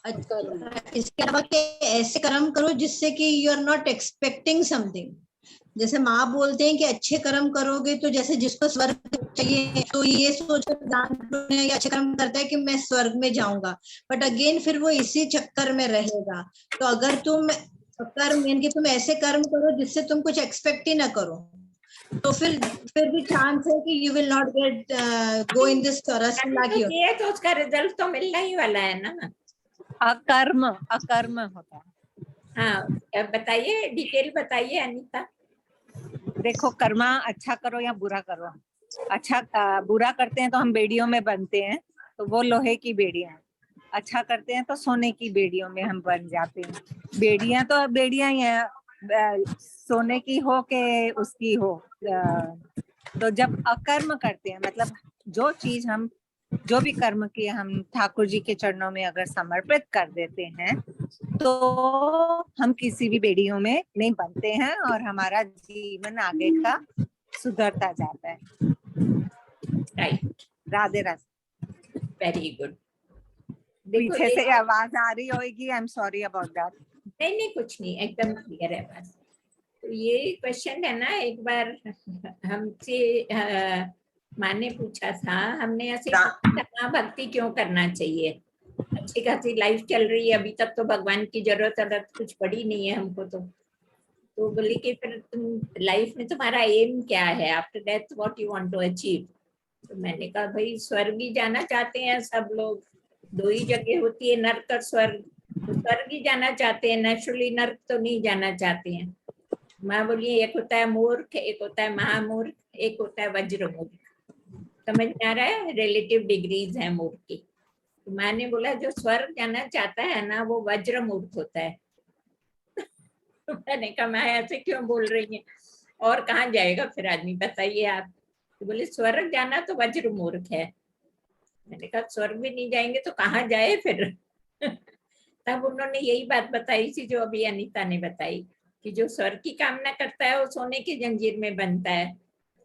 इसके अलावा के ऐसे कर्म करो जिससे कि you are not expecting something. जैसे माँ बोलते हैं कि अच्छे कर्म करोगे तो जैसे जिसको स्वर्ग चाहिए तो ये सोचकर दान या अच्छे कर्म करता है कि मैं स्वर्ग में जाऊंगा, बट अगेन फिर वो इसी चक्कर में रहेगा। तो अगर तुम कर्म यानी कि तुम ऐसे कर्म करो जिससे तुम कुछ एक्सपेक्ट ही ना करो, तो फिर भी चांस है कि you will not get go in this ये तो उसका रिजल्ट तो मिलना ही वाला है ना। अकर्म होता है। हाँ बताइए, डिटेल बताइए अनीता। देखो कर्मा अच्छा करो या बुरा करो, अच्छा बुरा करते हैं तो हम बेड़ियों में बनते हैं, तो वो लोहे की बेड़ियां हैं। अच्छा करते हैं तो सोने की बेड़ियों में हम बन जाते हैं। बेड़ियां तो बेड़ियां ही हैं, सोने की हो के उसकी हो। तो जब अकर्म करते हैं मतलब जो चीज हम जो भी कर्म किए हम ठाकुर जी के चरणों में अगर समर्पित कर देते हैं तो हम किसी भी बेड़ियों में नहीं बनते हैं और हमारा जीवन आगे का सुधरता जाता है। Right. Radhe Radhe. Very good. पीछे से आवाज आ रही होगी, I am sorry about that. नहीं नहीं कुछ नहीं, एकदम क्लियर है बस। तो ये क्वेश्चन है ना, एक बार हमसे माँ ने पूछा था, हमने ऐसे पूछा भक्ति क्यों करना चाहिए, अच्छी खासी लाइफ चल रही है अभी तक, तो भगवान की जरूरत कुछ पड़ी नहीं है हमको। तो बोले कि फिर तुम लाइफ में तुम्हारा एम क्या है, after death what you want to achieve. तो मैंने कहा भाई स्वर्ग ही जाना चाहते हैं सब लोग, दो ही जगह होती है नर्क और स्वर्ग, तो स्वर्ग ही जाना चाहते हैं, नेचुरली नर्क तो नहीं जाना चाहते हैं। माँ बोली एक होता है मूर्ख, एक होता है महामूर्ख, एक होता है वज्र मूर्ख। समझ में आ रहा है, रिलेटिव डिग्रीज है मूर्ख की। तो माँ ने बोला जो स्वर्ग जाना चाहता है ना वो वज्र मूर्ख होता है। तो मैंने कहा मैं ऐसे क्यों बोल रही है, और कहाँ जाएगा फिर आदमी बताइए आप। तो बोले स्वर्ग जाना तो वज्र मूर्ख है। मैंने कहा स्वर्ग भी नहीं जाएंगे तो कहाँ जाए फिर। तब उन्होंने यही बात बताई थी जो अभी अनीता ने बताई, कि जो स्वर्ग की कामना करता है वो सोने की जंजीर में बनता है,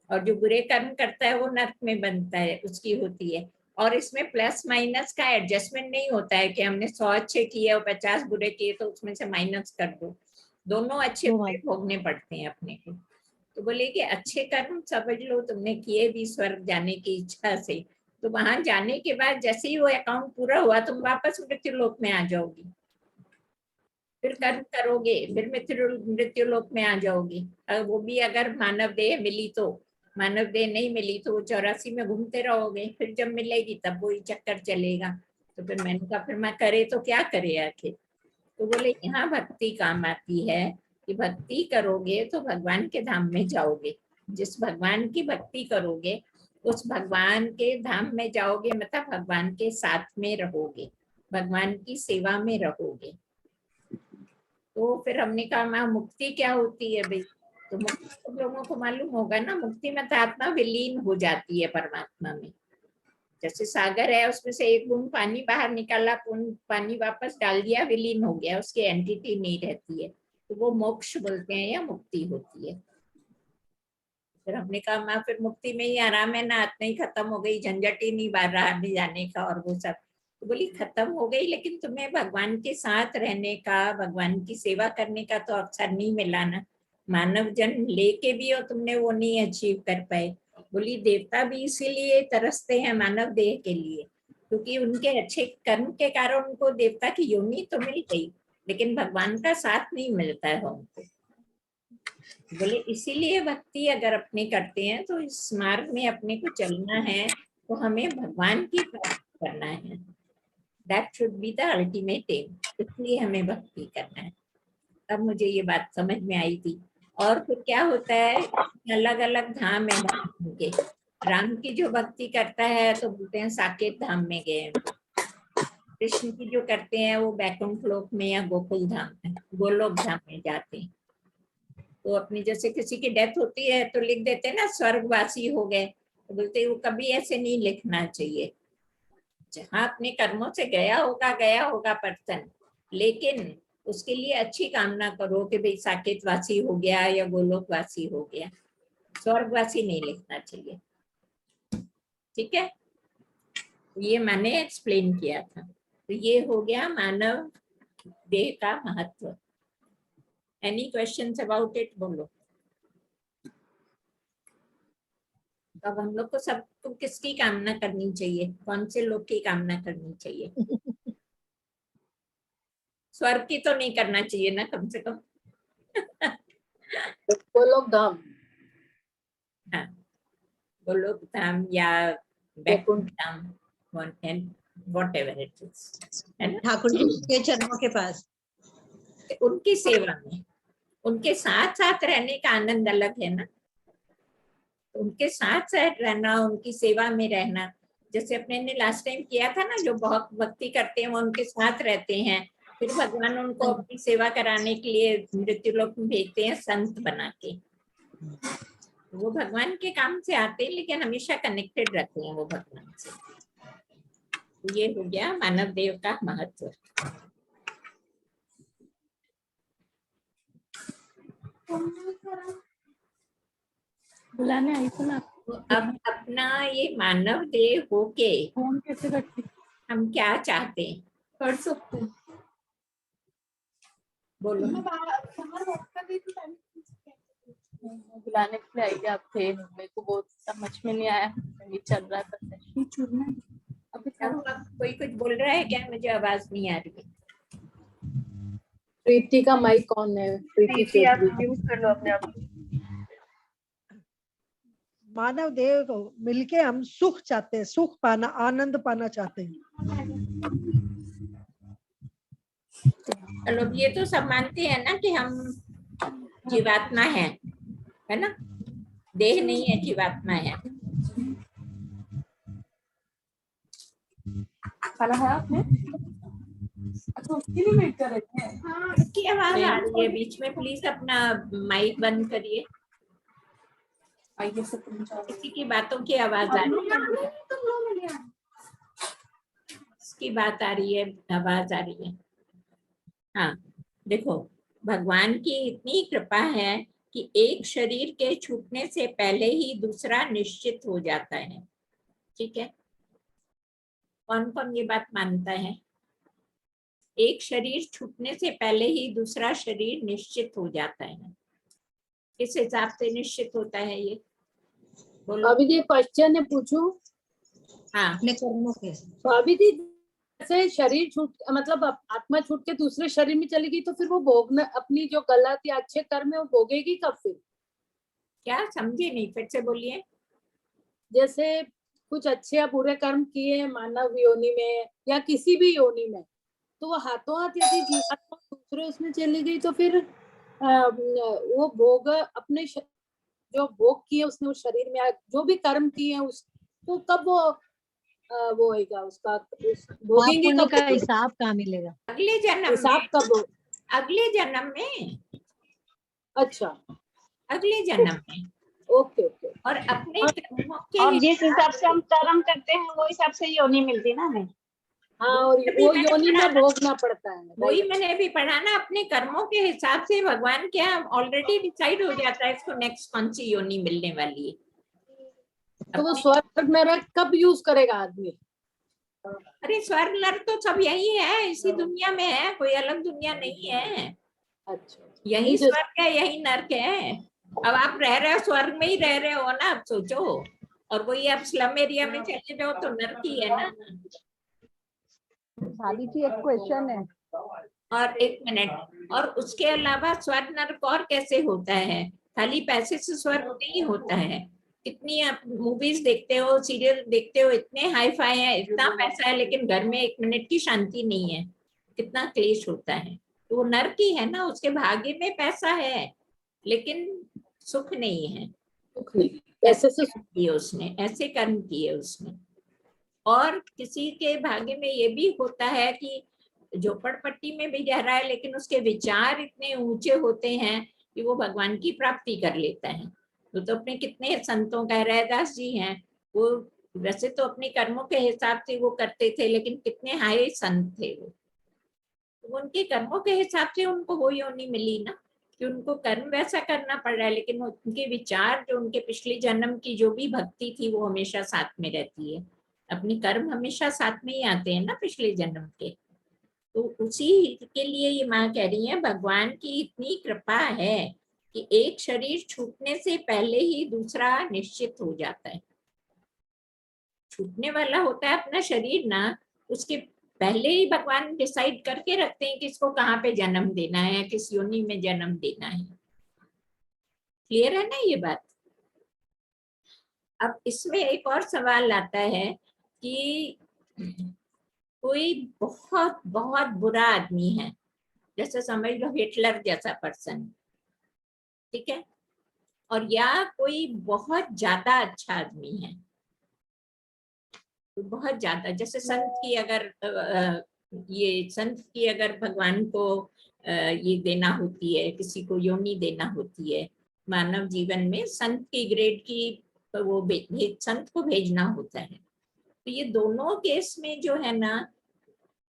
और जो बुरे कर्म करता है वो नर्क में बनता है, उसकी होती है। और इसमें प्लस माइनस का एडजस्टमेंट नहीं होता है कि हमने 100 अच्छे किए और 50 बुरे किए तो उसमें से माइनस कर दो, दोनों अच्छे बुरे भोगने पड़ते हैं अपने को। तो बोले कि अच्छे कर्म समझ लो तुमने किए भी स्वर्ग जाने की इच्छा से, तो वहां जाने के बाद जैसे ही वो अकाउंट पूरा हुआ तुम वापस मृत्यु लोक में आ जाओगी, फिर कर्म करोगे, फिर मृत्यु लोक में आ जाओगी। वो भी अगर मानव देह मिली तो, मानव देह नहीं मिली तो वो 84 में घूमते रहोगे, फिर जब मिलेगी तब वही चक्कर चलेगा। तो फिर मैंने कहा फिर मैं करे तो क्या करे आखिर। तो बोले यहाँ भक्ति काम आती है कि भक्ति करोगे तो भगवान के धाम में जाओगे। जिस भगवान की भक्ति करोगे उस भगवान के धाम में जाओगे, मतलब भगवान के साथ में रहोगे, भगवान की सेवा में रहोगे। तो फिर हमने कहा माँ मुक्ति क्या होती है भाई, तो मुक्ति तो लोगों को मालूम होगा ना, मुक्ति में तो आत्मा विलीन हो जाती है परमात्मा में। जैसे सागर है उसमें से एक बूंद पानी बाहर निकाला, पानी वापस डाल दिया, विलीन हो गया, उसकी एंटिटी नहीं रहती है, तो वो मोक्ष बोलते हैं या मुक्ति होती है। फिर हमने कहा माँ फिर मुक्ति में ही आराम है ना, आत्मा ही खत्म हो गई, झंझट ही नहीं बाहर नहीं जाने का और वो सब। तो बोली खत्म हो गई, लेकिन तुम्हें भगवान के साथ रहने का, भगवान की सेवा करने का तो अवसर नहीं मिला ना, मानव जन्म लेके भी और तुमने वो नहीं अचीव कर पाए। बोली देवता भी इसीलिए तरसते हैं मानव देह के लिए, क्योंकि उनके अच्छे कर्म के कारण उनको देवता की योनि तो मिल गई, लेकिन भगवान का साथ नहीं मिलता है उनको। बोले इसीलिए भक्ति अगर अपने करते हैं तो इस मार्ग में अपने को चलना है, तो हमें भगवान की प्राप्ति करना है। That should be the ultimate aim. इसलिए हमें भक्ति करना है। तब मुझे ये बात समझ में आई थी। और फिर क्या होता है, अलग अलग धाम है भगवान के। राम की जो भक्ति करता है तो बोलते हैं साकेत धाम में गए। कृष्ण की जो करते हैं वो बैकुंठ लोक में या गोकुल धाम में, गोलोक धाम में जाते हैं। तो अपनी जैसे किसी की डेथ होती है तो लिख देते हैं ना स्वर्गवासी हो गए, तो बोलते हैं वो कभी ऐसे नहीं लिखना चाहिए। जहाँ अपने कर्मों से गया होगा पर्सन, लेकिन उसके लिए अच्छी कामना करो कि भाई साकेतवासी हो गया या गोलोकवासी हो गया, स्वर्गवासी नहीं लिखना चाहिए। ठीक है, ये मैंने एक्सप्लेन किया था। तो ये हो गया मानव देह का महत्व। Any questions about it? बोलो। अब हम लोग को सबको किसकी कामना करनी चाहिए? कौन से लोग की कामना करनी चाहिए? स्वर्ग की तो नहीं करना चाहिए ना, कम से कम। गोलोक धाम। हाँ, गोलोक धाम या बैकुंठ धाम, whatever it is, है ना? ठाकुर जी के चरणों के पास, उनकी सेवा में, उनके साथ साथ रहने का आनंद अलग है ना। उनके साथ साथ रहना, उनकी सेवा में रहना, जैसे अपने ने लास्ट टाइम किया था ना, जो बहुत भक्ति करते हैं वो उनके साथ रहते हैं, फिर भगवान उनको अपनी सेवा कराने के लिए मृत्युलोक में भेजते हैं संत बना के। वो भगवान के काम से आते हैं लेकिन हमेशा कनेक्टेड रहते हैं वो भगवान से। तो ये हो गया मानव देव का महत्व। बुलाने आई थी ना। अब अपना ये मानव देह होके फोन कैसे करती? हम क्या चाहते हैं? कर सकते हैं। बोलो। बुलाने के लिए आई आप थे, मेरे को बहुत समझ में नहीं आया, ये चल रहा था सेशन। अभी कोई कुछ बोल रहा है क्या? मुझे आवाज नहीं आ रही है। प्रीति का माइक कौन है? प्रीति आप म्यूट कर लो अपने आप। मानव देव को मिलके हम सुख चाहते हैं, सुख पाना, आनंद पाना चाहते हैं। चलो, ये तो सब मानते हैं ना कि हम जीवात्मा है ना? देह नहीं है, जीवात्मा है। खाना है आपने? अच्छा, उसके लिए वेट कर रहे थे। हाँ, उसकी आवाज आ रही है बीच में। प्लीज अपना माइक बंद करिए। किसी की बातों की आवाज आ रही है, उसकी बात आ रही है, आवाज आ रही है। हाँ, देखो, भगवान की इतनी कृपा है कि एक शरीर के छूटने से पहले ही दूसरा निश्चित हो जाता है। ठीक है, कौन कौन ये बात मानता है? एक शरीर छूटने से पहले ही दूसरा शरीर निश्चित हो जाता है। किस हिसाब से निश्चित होता है ये? बोलो। अभी जी क्वेश्चन है, पूछूं? हाँ, अपने कर्मों के। तो अभी जी जैसे शरीर छूट, मतलब आत्मा छूट के दूसरे शरीर में चली गई, तो फिर वो भोगना, अपनी जो गलत या अच्छे कर्म है वो भोगेगी कब फिर? क्या समझे नहीं, फिर से बोलिए। जैसे कुछ अच्छे या बुरे कर्म किए मानव योनि में या किसी भी योनि में, तो वो हाथों हाथ यदि जीवात्मा दूसरे उसमें चली गई, तो फिर वो भोग अपने जो भोग किए उसने उस शरीर में, जो भी कर्म किए हैं उसको कब वो होएगा, उसका भोगेंगे कब? का हिसाब कहाँ मिलेगा? अगले जन्म हिसाब में। कब? अगले जन्म में। अच्छा, अगले जन्म में। Okay okay. और अपने कर्मों के और जिस हिसाब से हम कर्म करते हैं वो हिसाब से योनि मिलती ना हमें। हाँ, और वो योनि में भोगना पड़ता है। वही मैंने अभी पढ़ा ना, अपने कर्मों के हिसाब से भगवान क्या ऑलरेडी डिसाइड हो जाता है इसको नेक्स्ट कौन सी योनि मिलने वाली है। तो वो स्वर्ग नरक कब यूज करेगा आदमी? अरे स्वर्ग नरक तो सब यही है, इसी दुनिया में है, कोई अलग दुनिया नहीं है। अच्छा, यही स्वर्ग है, यही नरक है। अब आप रह रहे हो स्वर्ग में ही रह रहे हो ना, आप सोचो। और वही आप स्लम एरिया में चले जाओ तो नरक ही है ना। भाभी जी एक क्वेश्चन है, और एक मिनट, और उसके अलावा स्वर्ग नरक और कैसे होता है? खाली पैसे से स्वर्ग नहीं होता है। कितनी आप मूवीज देखते हो, सीरियल देखते हो, इतने हाई फाई है, इतना पैसा है, लेकिन घर में एक मिनट की शांति नहीं है, कितना क्लेश होता है। तो वो नरक ही है ना, उसके भाग्य में पैसा है लेकिन सुख नहीं है। सुख नहीं, पैसे से किए उसने, ऐसे कर्म किए उसने। और किसी के भाग्य में ये भी होता है कि झोपड़पट्टी में भी रह रहा है, लेकिन उसके विचार इतने ऊंचे होते हैं कि वो भगवान की प्राप्ति कर लेता है। तो अपने कितने संतों का, रैदास जी हैं, वो वैसे तो अपने कर्मों के हिसाब से वो करते थे, लेकिन कितने हाई संत थे वो। तो उनके कर्मों के हिसाब से उनको वो योनि मिली ना, कि उनको कर्म वैसा करना पड़ रहा है, लेकिन उनके विचार, जो उनके पिछले जन्म की जो भी भक्ति थी, वो हमेशा साथ में रहती है। अपनी कर्म हमेशा साथ में ही आते हैं ना पिछले जन्म के। तो उसी के लिए ये माँ कह रही है, भगवान की इतनी कृपा है कि एक शरीर छूटने से पहले ही दूसरा निश्चित हो जाता है। छूटने वाला होता है अपना शरीर ना, उसके पहले ही भगवान डिसाइड करके रखते हैं कि इसको कहाँ पे जन्म देना है, किस योनि में जन्म देना है। क्लियर है ना ये बात? अब इसमें एक और सवाल आता है कि कोई बहुत बहुत बुरा आदमी है, जैसे समझ लो हिटलर जैसा पर्सन, ठीक है, और या कोई बहुत ज्यादा अच्छा आदमी है, तो बहुत ज्यादा, जैसे संत की अगर ये संत की अगर भगवान को ये देना होती है, किसी को योनि देना होती है मानव जीवन में, संत की ग्रेड की, तो वो संत को भेजना होता है। तो ये दोनों केस में जो है ना,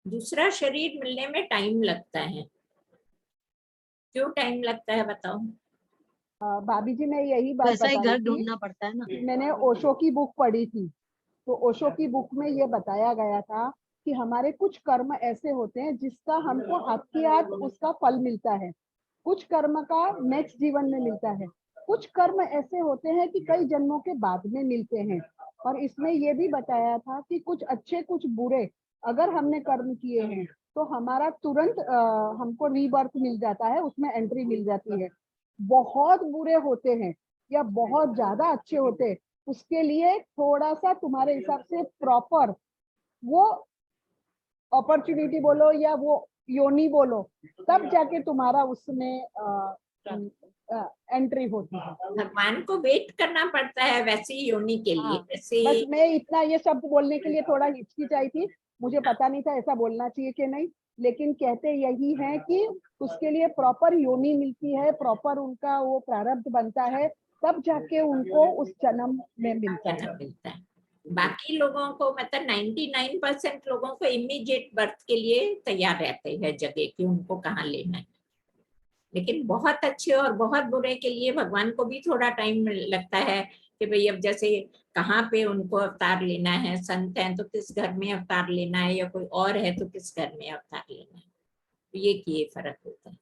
दूसरा शरीर मिलने में टाइम लगता है। क्यों टाइम लगता है बताओ? भाभी जी, मैं यही बात वैसा ही बता घर रही ढूंढना पड़ता है ना। थी। मैंने ओशो की बुक पढ़ी थी, तो ओशो की बुक में ये बताया गया था कि हमारे कुछ कर्म ऐसे होते हैं जिसका हमको हाथ की हाथ उसका फल मिलता है, कुछ कर्म का नेक्स्ट जीवन में मिलता है, कुछ कर्म ऐसे होते हैं कि कई जन्मों के बाद में मिलते हैं। और इसमें ये भी बताया था कि कुछ अच्छे कुछ बुरे अगर हमने कर्म किए हैं तो हमारा तुरंत हमको रीबर्थ मिल जाता है, उसमें एंट्री मिल जाती है। बहुत बुरे होते हैं या बहुत ज्यादा अच्छे होते हैं, उसके लिए थोड़ा सा तुम्हारे हिसाब से प्रॉपर वो अपॉर्चुनिटी बोलो या वो योनि बोलो, तब जाके तुम्हारा उसमें एंट्री होती है। भगवान को वेट करना पड़ता है वैसी योनि के लिए। जैसे बस मैं इतना ये शब्द बोलने के लिए थोड़ा हिचकिचाई थी, मुझे पता नहीं था ऐसा बोलना चाहिए कि नहीं, लेकिन कहते यही है कि उसके लिए प्रॉपर योनि मिलती है, प्रॉपर उनका वो प्रारब्ध बनता है, तब जाके उनको उस जन्म में मिलता है। बाकी लोगों को मतलब 99% लोगों को इमीडिएट बर्थ के लिए तैयार रहते हैं जगह कि उनको कहाँ लेना है, लेकिन बहुत अच्छे और बहुत बुरे के लिए भगवान को भी थोड़ा टाइम लगता है कि भाई अब जैसे कहाँ पे उनको अवतार लेना है, संत हैं तो किस घर में अवतार लेना है, या कोई और है तो किस घर में अवतार लेना है, तो ये फर्क होता है।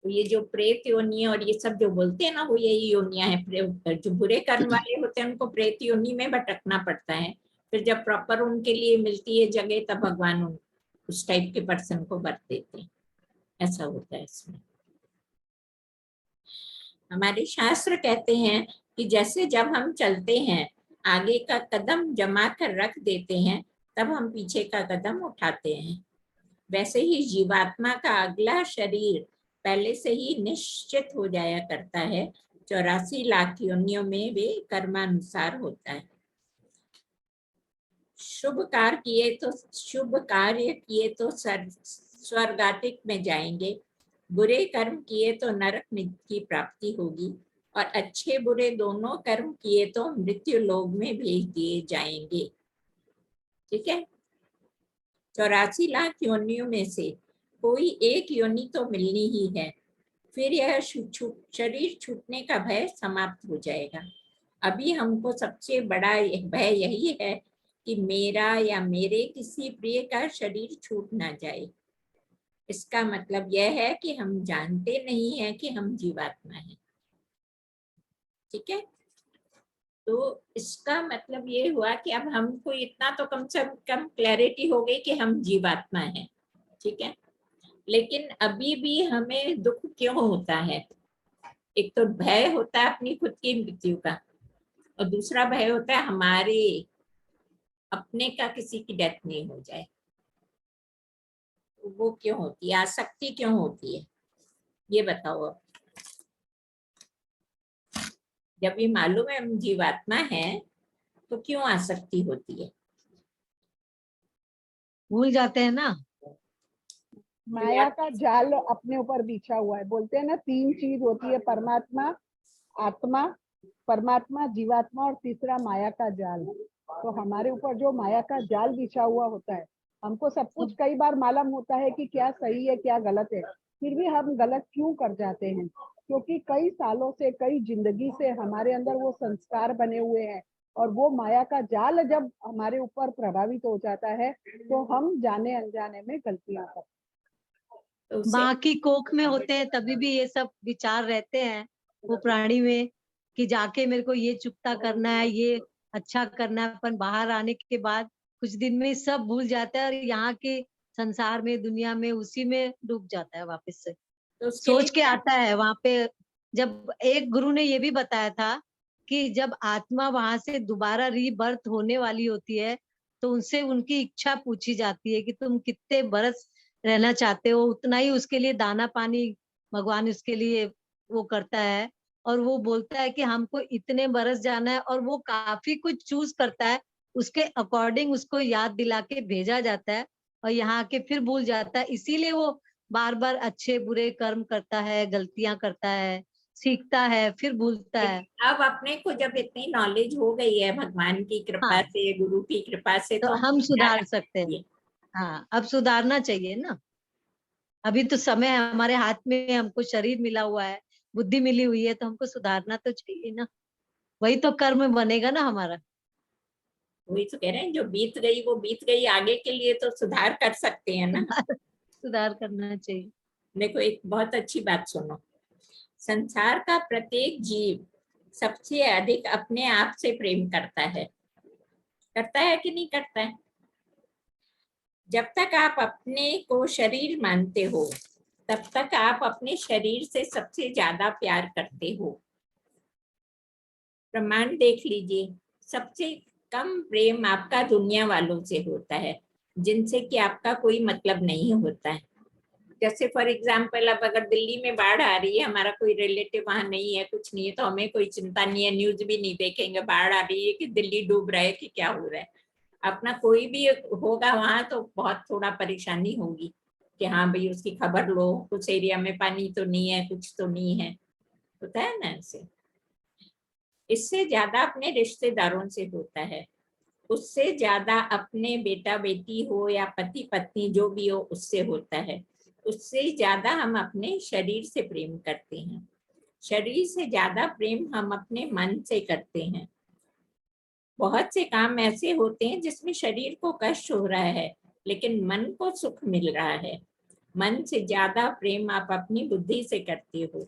तो ये जो प्रेत योनि और ये सब जो बोलते हैं ना, वो यही योनियां हैं। जो बुरे कर्म वाले होते हैं उनको प्रेत योनि में भटकना पड़ता है, फिर जब प्रॉपर उनके लिए मिलती है जगह तब भगवान उस टाइप के पर्सन को बर देते हैं। ऐसा होता है इसमें। हमारे शास्त्र कहते हैं कि जैसे जब हम चलते हैं आगे का कदम जमा कर रख देते हैं, तब हम पीछे का कदम उठाते हैं, वैसे ही जीवात्मा का अगला शरीर पहले से ही निश्चित हो जाया करता है। 84 लाख योनियों में वे कर्मानुसार होता है। शुभ कार्य किए तो स्वर्गातिक में जाएंगे, बुरे कर्म किए तो नरक की प्राप्ति होगी, और अच्छे बुरे दोनों कर्म किए तो मृत्यु लोक में भेज दिए जाएंगे। ठीक है, 84 लाख योनियों में से कोई एक योनि तो मिलनी ही है, फिर यह शरीर छूटने का भय समाप्त हो जाएगा। अभी हमको सबसे बड़ा भय यही है कि मेरा या मेरे किसी प्रिय का शरीर छूट ना जाए। इसका मतलब यह है कि हम जानते नहीं है कि हम जीवात्मा हैं। ठीक है, तो इसका मतलब ये हुआ कि अब हमको इतना तो कम से कम क्लैरिटी हो गई कि हम जीवात्मा हैं। ठीक है, लेकिन अभी भी हमें दुख क्यों होता है? एक तो भय होता है अपनी खुद की मृत्यु का, और दूसरा भय होता है हमारे अपने का किसी की डेथ नहीं हो जाए। तो वो क्यों होती है, आसक्ति क्यों होती है, ये बताओ अब। जब ये मालूम है हम जीवात्मा है तो क्यों आसक्ति होती है? भूल जाते हैं ना। माया का जाल अपने ऊपर बिछा हुआ है। बोलते हैं ना 3 चीज होती है, परमात्मा, आत्मा, परमात्मा, जीवात्मा, और तीसरा माया का जाल। तो हमारे ऊपर जो माया का जाल बिछा हुआ होता है, हमको सब कुछ कई बार मालूम होता है कि क्या सही है क्या गलत है, फिर भी हम गलत क्यों कर जाते हैं? क्योंकि कई सालों से, कई जिंदगी से हमारे अंदर वो संस्कार बने हुए हैं, और वो माया का जाल जब हमारे ऊपर प्रभावित हो जाता है तो हम जाने अनजाने में गलतियां करते हैं। माँ की कोख में होते हैं तभी भी ये सब विचार रहते हैं वो प्राणी में, कि जाके मेरे को ये चुकता करना है, ये अच्छा करना है। अपन बाहर आने के बाद कुछ दिन में सब भूल जाता है और यहाँ के संसार में, दुनिया में, उसी में डूब जाता है वापस से। तो सोच के आता है वहां पे। जब एक गुरु ने ये भी बताया था कि जब आत्मा वहां से दोबारा रीबर्थ होने वाली होती है तो उनसे उनकी इच्छा पूछी जाती है कि तुम कितने बरस रहना चाहते हो, उतना ही उसके लिए दाना पानी भगवान उसके लिए वो करता है। और वो बोलता है कि हमको इतने बरस जाना है, और वो काफी कुछ चूज करता है, उसके अकॉर्डिंग उसको याद दिला के भेजा जाता है, और यहाँ के फिर भूल जाता है। इसीलिए वो बार बार अच्छे बुरे कर्म करता है, गलतियां करता है, सीखता है, फिर भूलता है। अब अपने को जब इतनी नॉलेज हो गई है भगवान की कृपा से, गुरु की कृपा से, तो हम सुधार सकते हैं। हाँ, अब सुधारना चाहिए ना। अभी तो समय है हमारे हाथ में, हमको शरीर मिला हुआ है, बुद्धि मिली हुई है, तो हमको सुधारना तो चाहिए ना। वही तो कर्म बनेगा ना हमारा। वही तो कह रहे हैं, जो बीत गई वो बीत गई, आगे के लिए तो सुधार कर सकते हैं ना। सुधार करना चाहिए। देखो एक बहुत अच्छी बात सुनो, संसार का प्रत्येक जीव सबसे अधिक अपने आप से प्रेम करता है कि नहीं करता है? जब तक आप अपने को शरीर मानते हो तब तक आप अपने शरीर से सबसे ज्यादा प्यार करते हो। प्रमाण देख लीजिए, सबसे कम प्रेम आपका दुनिया वालों से होता है, जिनसे कि आपका कोई मतलब नहीं होता है। जैसे फॉर एग्जाम्पल, अब अगर दिल्ली में बाढ़ आ रही है, हमारा कोई रिलेटिव वहां नहीं है, कुछ नहीं है, तो हमें कोई चिंता नहीं है, न्यूज भी नहीं देखेंगे बाढ़ आ रही है कि दिल्ली डूब रहा है कि क्या हो रहा है। अपना कोई भी होगा वहां तो बहुत थोड़ा परेशानी होगी कि हाँ भाई उसकी खबर लो, कुछ एरिया में पानी तो नहीं है, कुछ तो नहीं है, होता है ना ऐसे। इससे ज्यादा अपने रिश्तेदारों से होता है, उससे ज्यादा अपने बेटा बेटी हो या पति पत्नी जो भी हो उससे होता है, उससे ज्यादा हम अपने शरीर से प्रेम करते हैं, शरीर से ज्यादा प्रेम हम अपने मन से करते हैं। बहुत से काम ऐसे होते हैं जिसमें शरीर को कष्ट हो रहा है लेकिन मन को सुख मिल रहा है। मन से ज्यादा प्रेम आप अपनी बुद्धि से करते हो।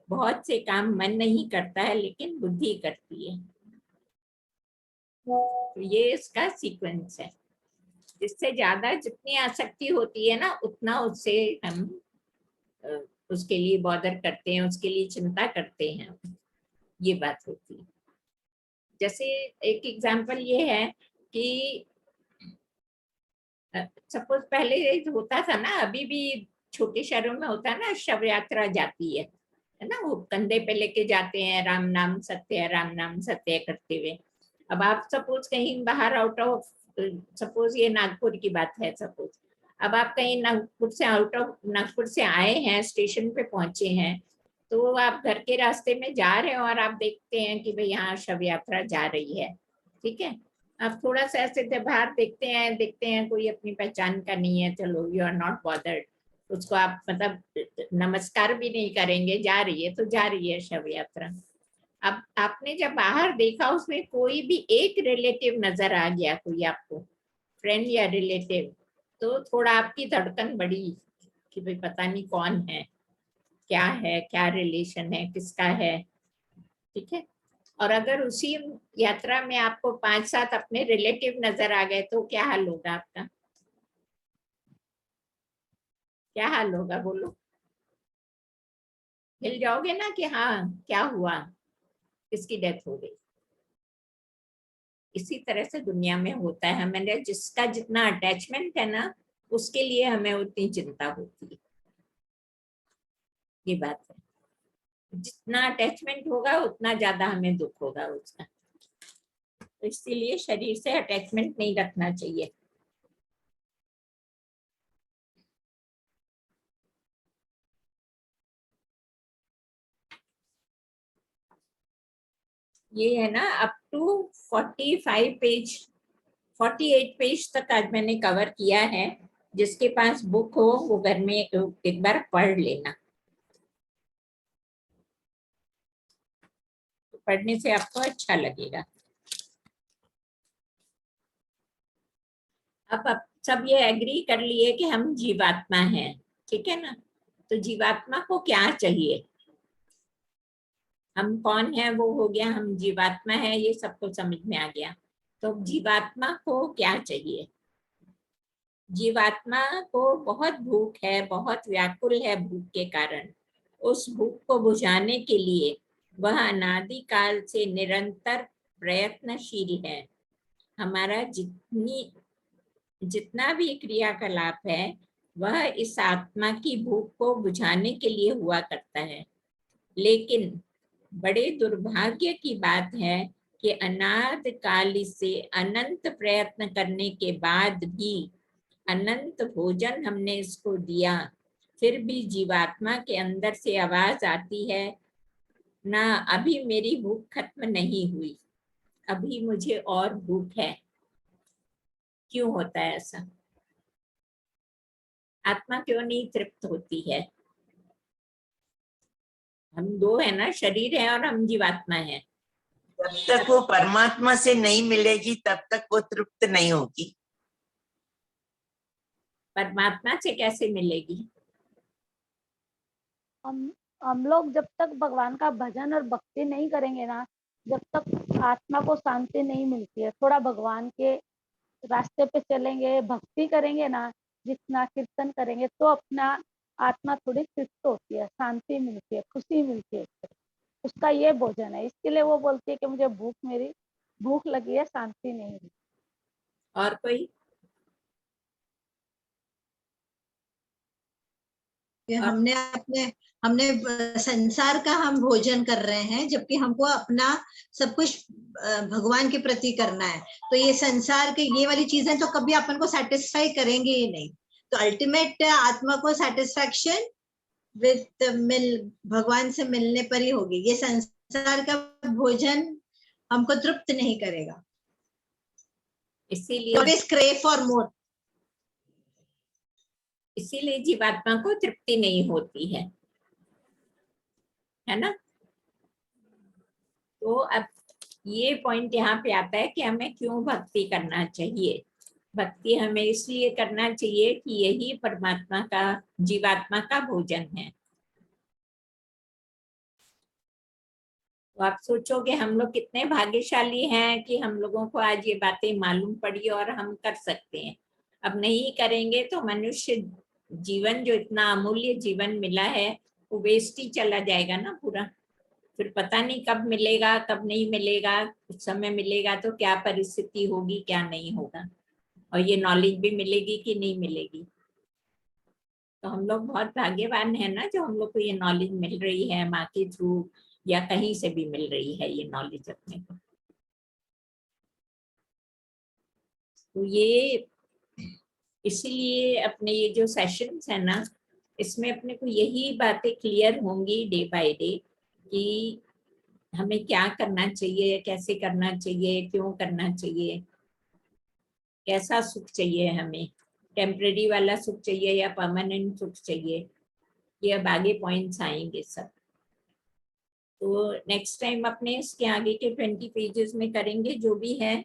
बहुत से काम मन नहीं करता है लेकिन बुद्धि करती है। तो ये इसका सीक्वेंस है। जिससे ज्यादा जितनी आसक्ति होती है ना, उतना उससे हम उसके लिए बॉदर करते हैं, उसके लिए चिंता करते हैं, ये बात होती है। जैसे एक एग्जांपल ये है कि सपोज पहले होता था ना, अभी भी छोटे शहरों में होता है ना, शव यात्रा जाती है ना, वो कंधे पे लेके जाते हैं, राम नाम सत्य है, राम नाम सत्य है करते हुए। अब आप सपोज कहीं बाहर आउट ऑफ, सपोज ये नागपुर की बात है, सपोज अब आप कहीं नागपुर से आउट ऑफ नागपुर से आए हैं, स्टेशन पे पहुंचे हैं, तो आप घर के रास्ते में जा रहे हो और आप देखते हैं कि भाई यहाँ शव यात्रा जा रही है, ठीक है। आप थोड़ा सा ऐसे बाहर देखते हैं कोई अपनी पहचान का नहीं है, चलो यू आर नॉट बॉदर्ड, उसको आप मतलब नमस्कार भी नहीं करेंगे, जा रही है तो जा रही है शव यात्रा। अब आपने जब बाहर देखा उसमें कोई भी एक रिलेटिव नजर आ गया, कोई आपको फ्रेंड या रिलेटिव, तो थोड़ा आपकी धड़कन बढ़ी कि भाई पता नहीं कौन है, क्या रिलेशन है, किसका है, ठीक है। और अगर उसी यात्रा में आपको 5-7 अपने रिलेटिव नजर आ गए तो क्या हाल होगा आपका? क्या हाल होगा बोलो? हिल जाओगे ना कि हाँ क्या हुआ, किसकी डेथ हो गई। इसी तरह से दुनिया में होता है, हमें जिसका जितना अटैचमेंट है ना उसके लिए हमें उतनी चिंता होती है। ये बात है, जितना अटैचमेंट होगा उतना ज्यादा हमें दुख होगा उसका। तो इसीलिए शरीर से अटैचमेंट नहीं रखना चाहिए। ये है ना अप टू 45 पेज 48 पेज तक आज मैंने कवर किया है। जिसके पास बुक हो वो घर में एक बार पढ़ लेना। तो पढ़ने से आपको अच्छा लगेगा। अब सब ये एग्री कर लिए कि हम जीवात्मा हैं, ठीक है ना। तो जीवात्मा को क्या चाहिए, हम कौन है वो हो गया, हम जीवात्मा है ये सबको समझ में आ गया। तो जीवात्मा को क्या चाहिए? जीवात्मा को बहुत भूख है, बहुत व्याकुल है भूख के कारण। उस भूख को बुझाने के लिए वह अनादि काल से निरंतर प्रयत्नशील है। हमारा जितना भी क्रियाकलाप है वह इस आत्मा की भूख को बुझाने के लिए हुआ करता है। लेकिन बड़े दुर्भाग्य की बात है कि अनादि काल से अनंत प्रयत्न करने के बाद भी, अनंत भोजन हमने इसको दिया, फिर भी जीवात्मा के अंदर से आवाज आती है ना, अभी मेरी भूख खत्म नहीं हुई, अभी मुझे और भूख है। क्यों होता है ऐसा? आत्मा क्यों नहीं तृप्त होती है? हम दो है ना, शरीर है और हम जीवात्मा है। जब तक वो परमात्मा से नहीं मिलेगी तब तक वो तृप्त नहीं होगी। परमात्मा से कैसे मिलेगी? हम लोग जब तक भगवान का भजन और भक्ति नहीं करेंगे ना, जब तक आत्मा को शांति नहीं मिलती है। थोड़ा भगवान के रास्ते पे चलेंगे, भक्ति करेंगे ना, जितना कीर्तन करेंगे तो अपना आत्मा थोड़ी तृप्त होती है, शांति मिलती है, खुशी मिलती है। उसका ये भोजन है, इसके लिए वो बोलती है कि मुझे मेरी भूख लगी है, शांति नहीं है। और कोई? हमने संसार का हम भोजन कर रहे हैं, जबकि हमको अपना सब कुछ भगवान के प्रति करना है। तो ये संसार के ये वाली चीजें तो कभी अपन को सेटिस्फाई करेंगे ही नहीं। तो अल्टीमेट आत्मा को सेटिस्फैक्शन भगवान से मिलने पर ही होगी। ये संसार का भोजन हमको तृप्त नहीं करेगा, इसीलिए क्रेव फॉर मोर। इसीलिए जीवात्मा को तृप्ति नहीं होती है ना। तो अब ये पॉइंट यहाँ पे आता है कि हमें क्यों भक्ति करना चाहिए। भक्ति हमें इसलिए करना चाहिए कि यही परमात्मा का, जीवात्मा का भोजन है। तो आप सोचोगे हम लोग कितने भाग्यशाली हैं कि हम लोगों को आज ये बातें मालूम पड़ी और हम कर सकते हैं। अब नहीं करेंगे तो मनुष्य जीवन जो इतना अमूल्य जीवन मिला है वो वेस्ट ही चला जाएगा ना पूरा। फिर पता नहीं कब मिलेगा कब नहीं मिलेगा, कुछ समय मिलेगा तो क्या परिस्थिति होगी क्या नहीं होगा, और ये नॉलेज भी मिलेगी कि नहीं मिलेगी। तो हम लोग बहुत भाग्यवान है ना जो हम लोग को ये नॉलेज मिल रही है माँ के थ्रू या कहीं से भी मिल रही है ये नॉलेज अपने को। तो ये इसलिए अपने ये जो सेशंस है ना, इसमें अपने को यही बातें क्लियर होंगी डे बाय डे कि हमें क्या करना चाहिए, कैसे करना चाहिए, क्यों करना चाहिए, कैसा सुख चाहिए हमें, टेम्परेरी वाला सुख चाहिए या परमानेंट सुख चाहिए। ये अब आगे पॉइंट्स आएंगे सब। तो नेक्स्ट टाइम अपने इसके आगे के 20 पेजेस में करेंगे जो भी है।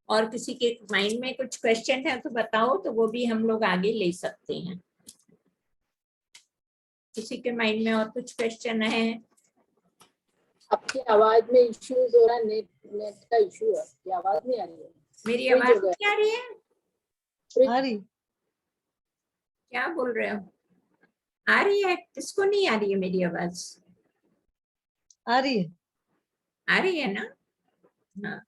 और किसी के माइंड में कुछ क्वेश्चन है तो बताओ, तो वो भी हम लोग आगे ले सकते हैं। किसी के माइंड में और कुछ क्वेश्चन है? आपकी आवाज में इश्यूज हो रहा है, नेट का इशू है, आपकी आवाज नहीं आ रही है। मेरी आवाज नहीं आ रही है? आ रही। क्या बोल रहे हो? आ रही है? किसको नहीं आ रही है मेरी आवाज? आ रही है। आ रही है ना? हाँ।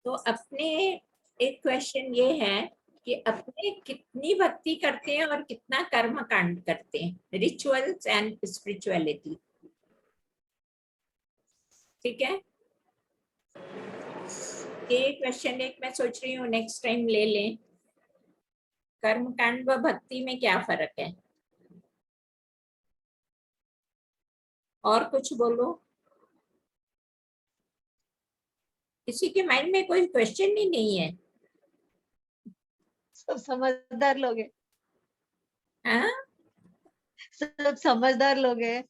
तो अपने एक क्वेश्चन ये है कि अपने कितनी भक्ति करते हैं और कितना कर्म कांड करते हैं, रिचुअल्स एंड स्पिरिचुअलिटी। ठीक है, ये क्वेश्चन एक मैं सोच रही हूँ नेक्स्ट टाइम ले लें। कर्म कांड व भक्ति में क्या फर्क है? और कुछ बोलो। किसी के माइंड में कोई क्वेश्चन ही नहीं है? सब समझदार लोग हैं। हाँ? सब समझदार लोग हैं।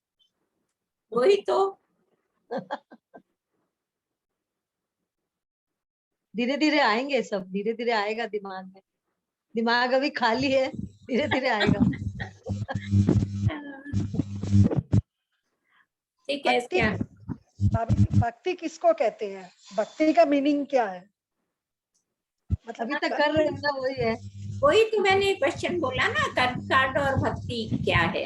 वही तो। धीरे धीरे आएंगे सब, धीरे धीरे आएगा दिमाग में। दिमाग अभी खाली है, धीरे धीरे आएगा। ठीक है। क्या भक्ति किसको कहते हैं? भक्ति का मीनिंग क्या है? मतलब अभी तक कर रहे हैं ना, वही है। वही तो मैंने क्वेश्चन बोला ना, कर्म कांड और भक्ति क्या है।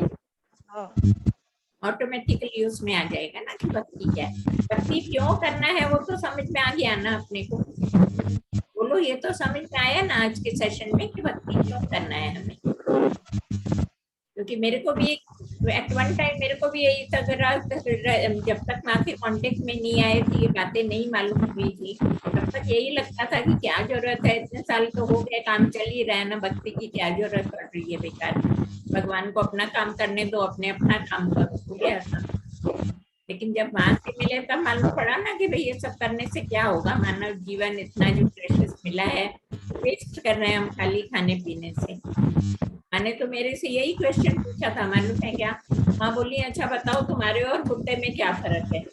ऑटोमेटिकली उसमें आ जाएगा ना कि भक्ति क्या है। भक्ति क्यों करना है वो तो समझ में आ गया ना अपने को। बोलो, ये तो समझ में आया ना आज के सेशन में कि भक्ति क्यों करना है हमें। क्योंकि मेरे को भी एट वन टाइम मेरे को भी यही था, जब तक माँ के कांटेक्ट में नहीं आए थे, ये बातें नहीं मालूम हुई थी, तब तक यही लगता था कि क्या जरूरत है, इतने साल तो हो गए, काम चल ही रहा है ना, भक्ति की क्या जरूरत पड़ रही है बेकार। भगवान को अपना काम करने दो, अपने अपना काम करो, हो गया था। लेकिन जब वहां से मिले तब मालूम पड़ा ना कि भाई ये सब करने से क्या होगा, मानव जीवन इतना जो प्रेशियस मिला है वेस्ट कर रहे हैं हम खाली खाने पीने से। मैंने तो मेरे से यही क्वेश्चन पूछा था, मालूम है क्या? माँ बोली अच्छा बताओ तुम्हारे और कुत्ते में क्या फर्क है।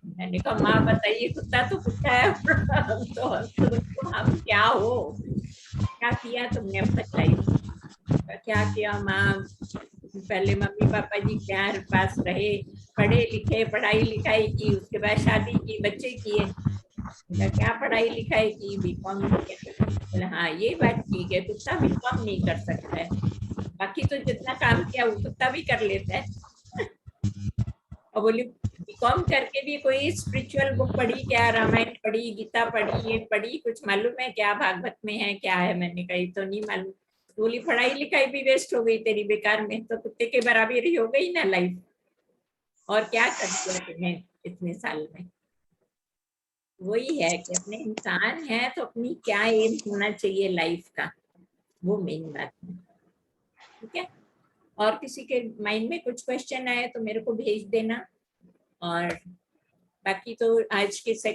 मैंने कहा माँ बताइए, कुत्ता तो कुत्ता है तो हम क्या हो, क्या किया तुमने अब तक लाइफ? क्या किया माँ? पहले मम्मी पापा जी के पास रहे, पढ़े लिखे, पढ़ाई लिखाई की, उसके बाद शादी की, बच्चे किए। क्या पढ़ाई लिखाई की? बीकॉम किया। हाँ ये बात ठीक है, कुत्ता बीकॉम नहीं कर सकता है, बाकी तो जितना काम किया वो कुत्ता भी कर लेता है। और बोली बीकॉम करके भी कोई स्पिरिचुअल बुक पढ़ी क्या? रामायण पढ़ी, गीता पढ़ी, ये पढ़ी, कुछ मालूम है क्या भागवत में है क्या है? मैंने कही तो नहीं मालूम। बोली पढ़ाई लिखाई भी वेस्ट हो गई तेरी बेकार में, तो कुत्ते के बराबर ही हो गई ना लाइफ। और क्या कर दिया तुम्हें इतने साल में? वही है कि अपने इंसान है तो अपनी क्या एम होना चाहिए लाइफ का, वो मेन बात है। ठीक है, और किसी के माइंड में कुछ क्वेश्चन आए तो मेरे को भेज देना। और बाकी तो आज के से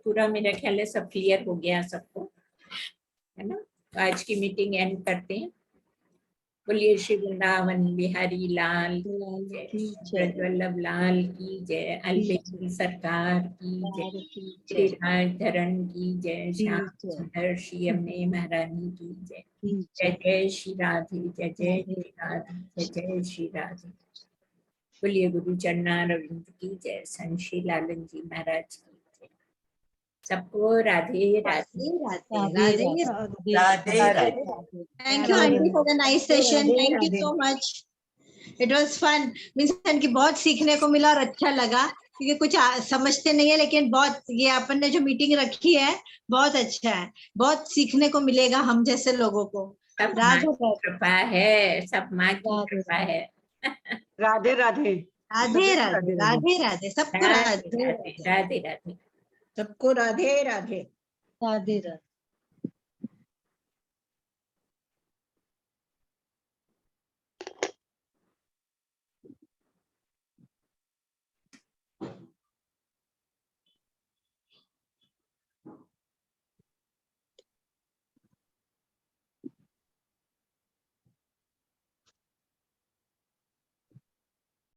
पूरा मेरा ख्याल है सब क्लियर हो गया सबको, है ना? तो आज की मीटिंग एंड करते हैं। बोलिए श्री वृंदावन बिहारी लाल की जय, वल्लभ लाल की जय, अलबेली सरकार की जय, श्री राजधरण की जय, श्याम सुंदर श्री यमुने महारानी की जय। जय जय श्री राधे, जय जय श्री राधे, जय जय श्री राधे। बोलिए गुरु चरणारविंद की जय, संत श्री लालन जी महाराज की जय। सबको Radhe Radhe Radhe Radhe Radhe. Thank you aunty for the nice session, thank you so much, it was fun. Means कि बहुत सीखने को मिला और अच्छा लगा, क्योंकि कुछ समझते नहीं है, लेकिन बहुत ये अपन ने जो मीटिंग रखी है बहुत अच्छा है, बहुत सीखने को मिलेगा हम जैसे लोगों को। राधे कृपा है, सब माँ की कृपा है। राधे राधे राधे राधे राधे राधे, सबको राधे राधे राधे, सबको राधे राधे राधे राधे।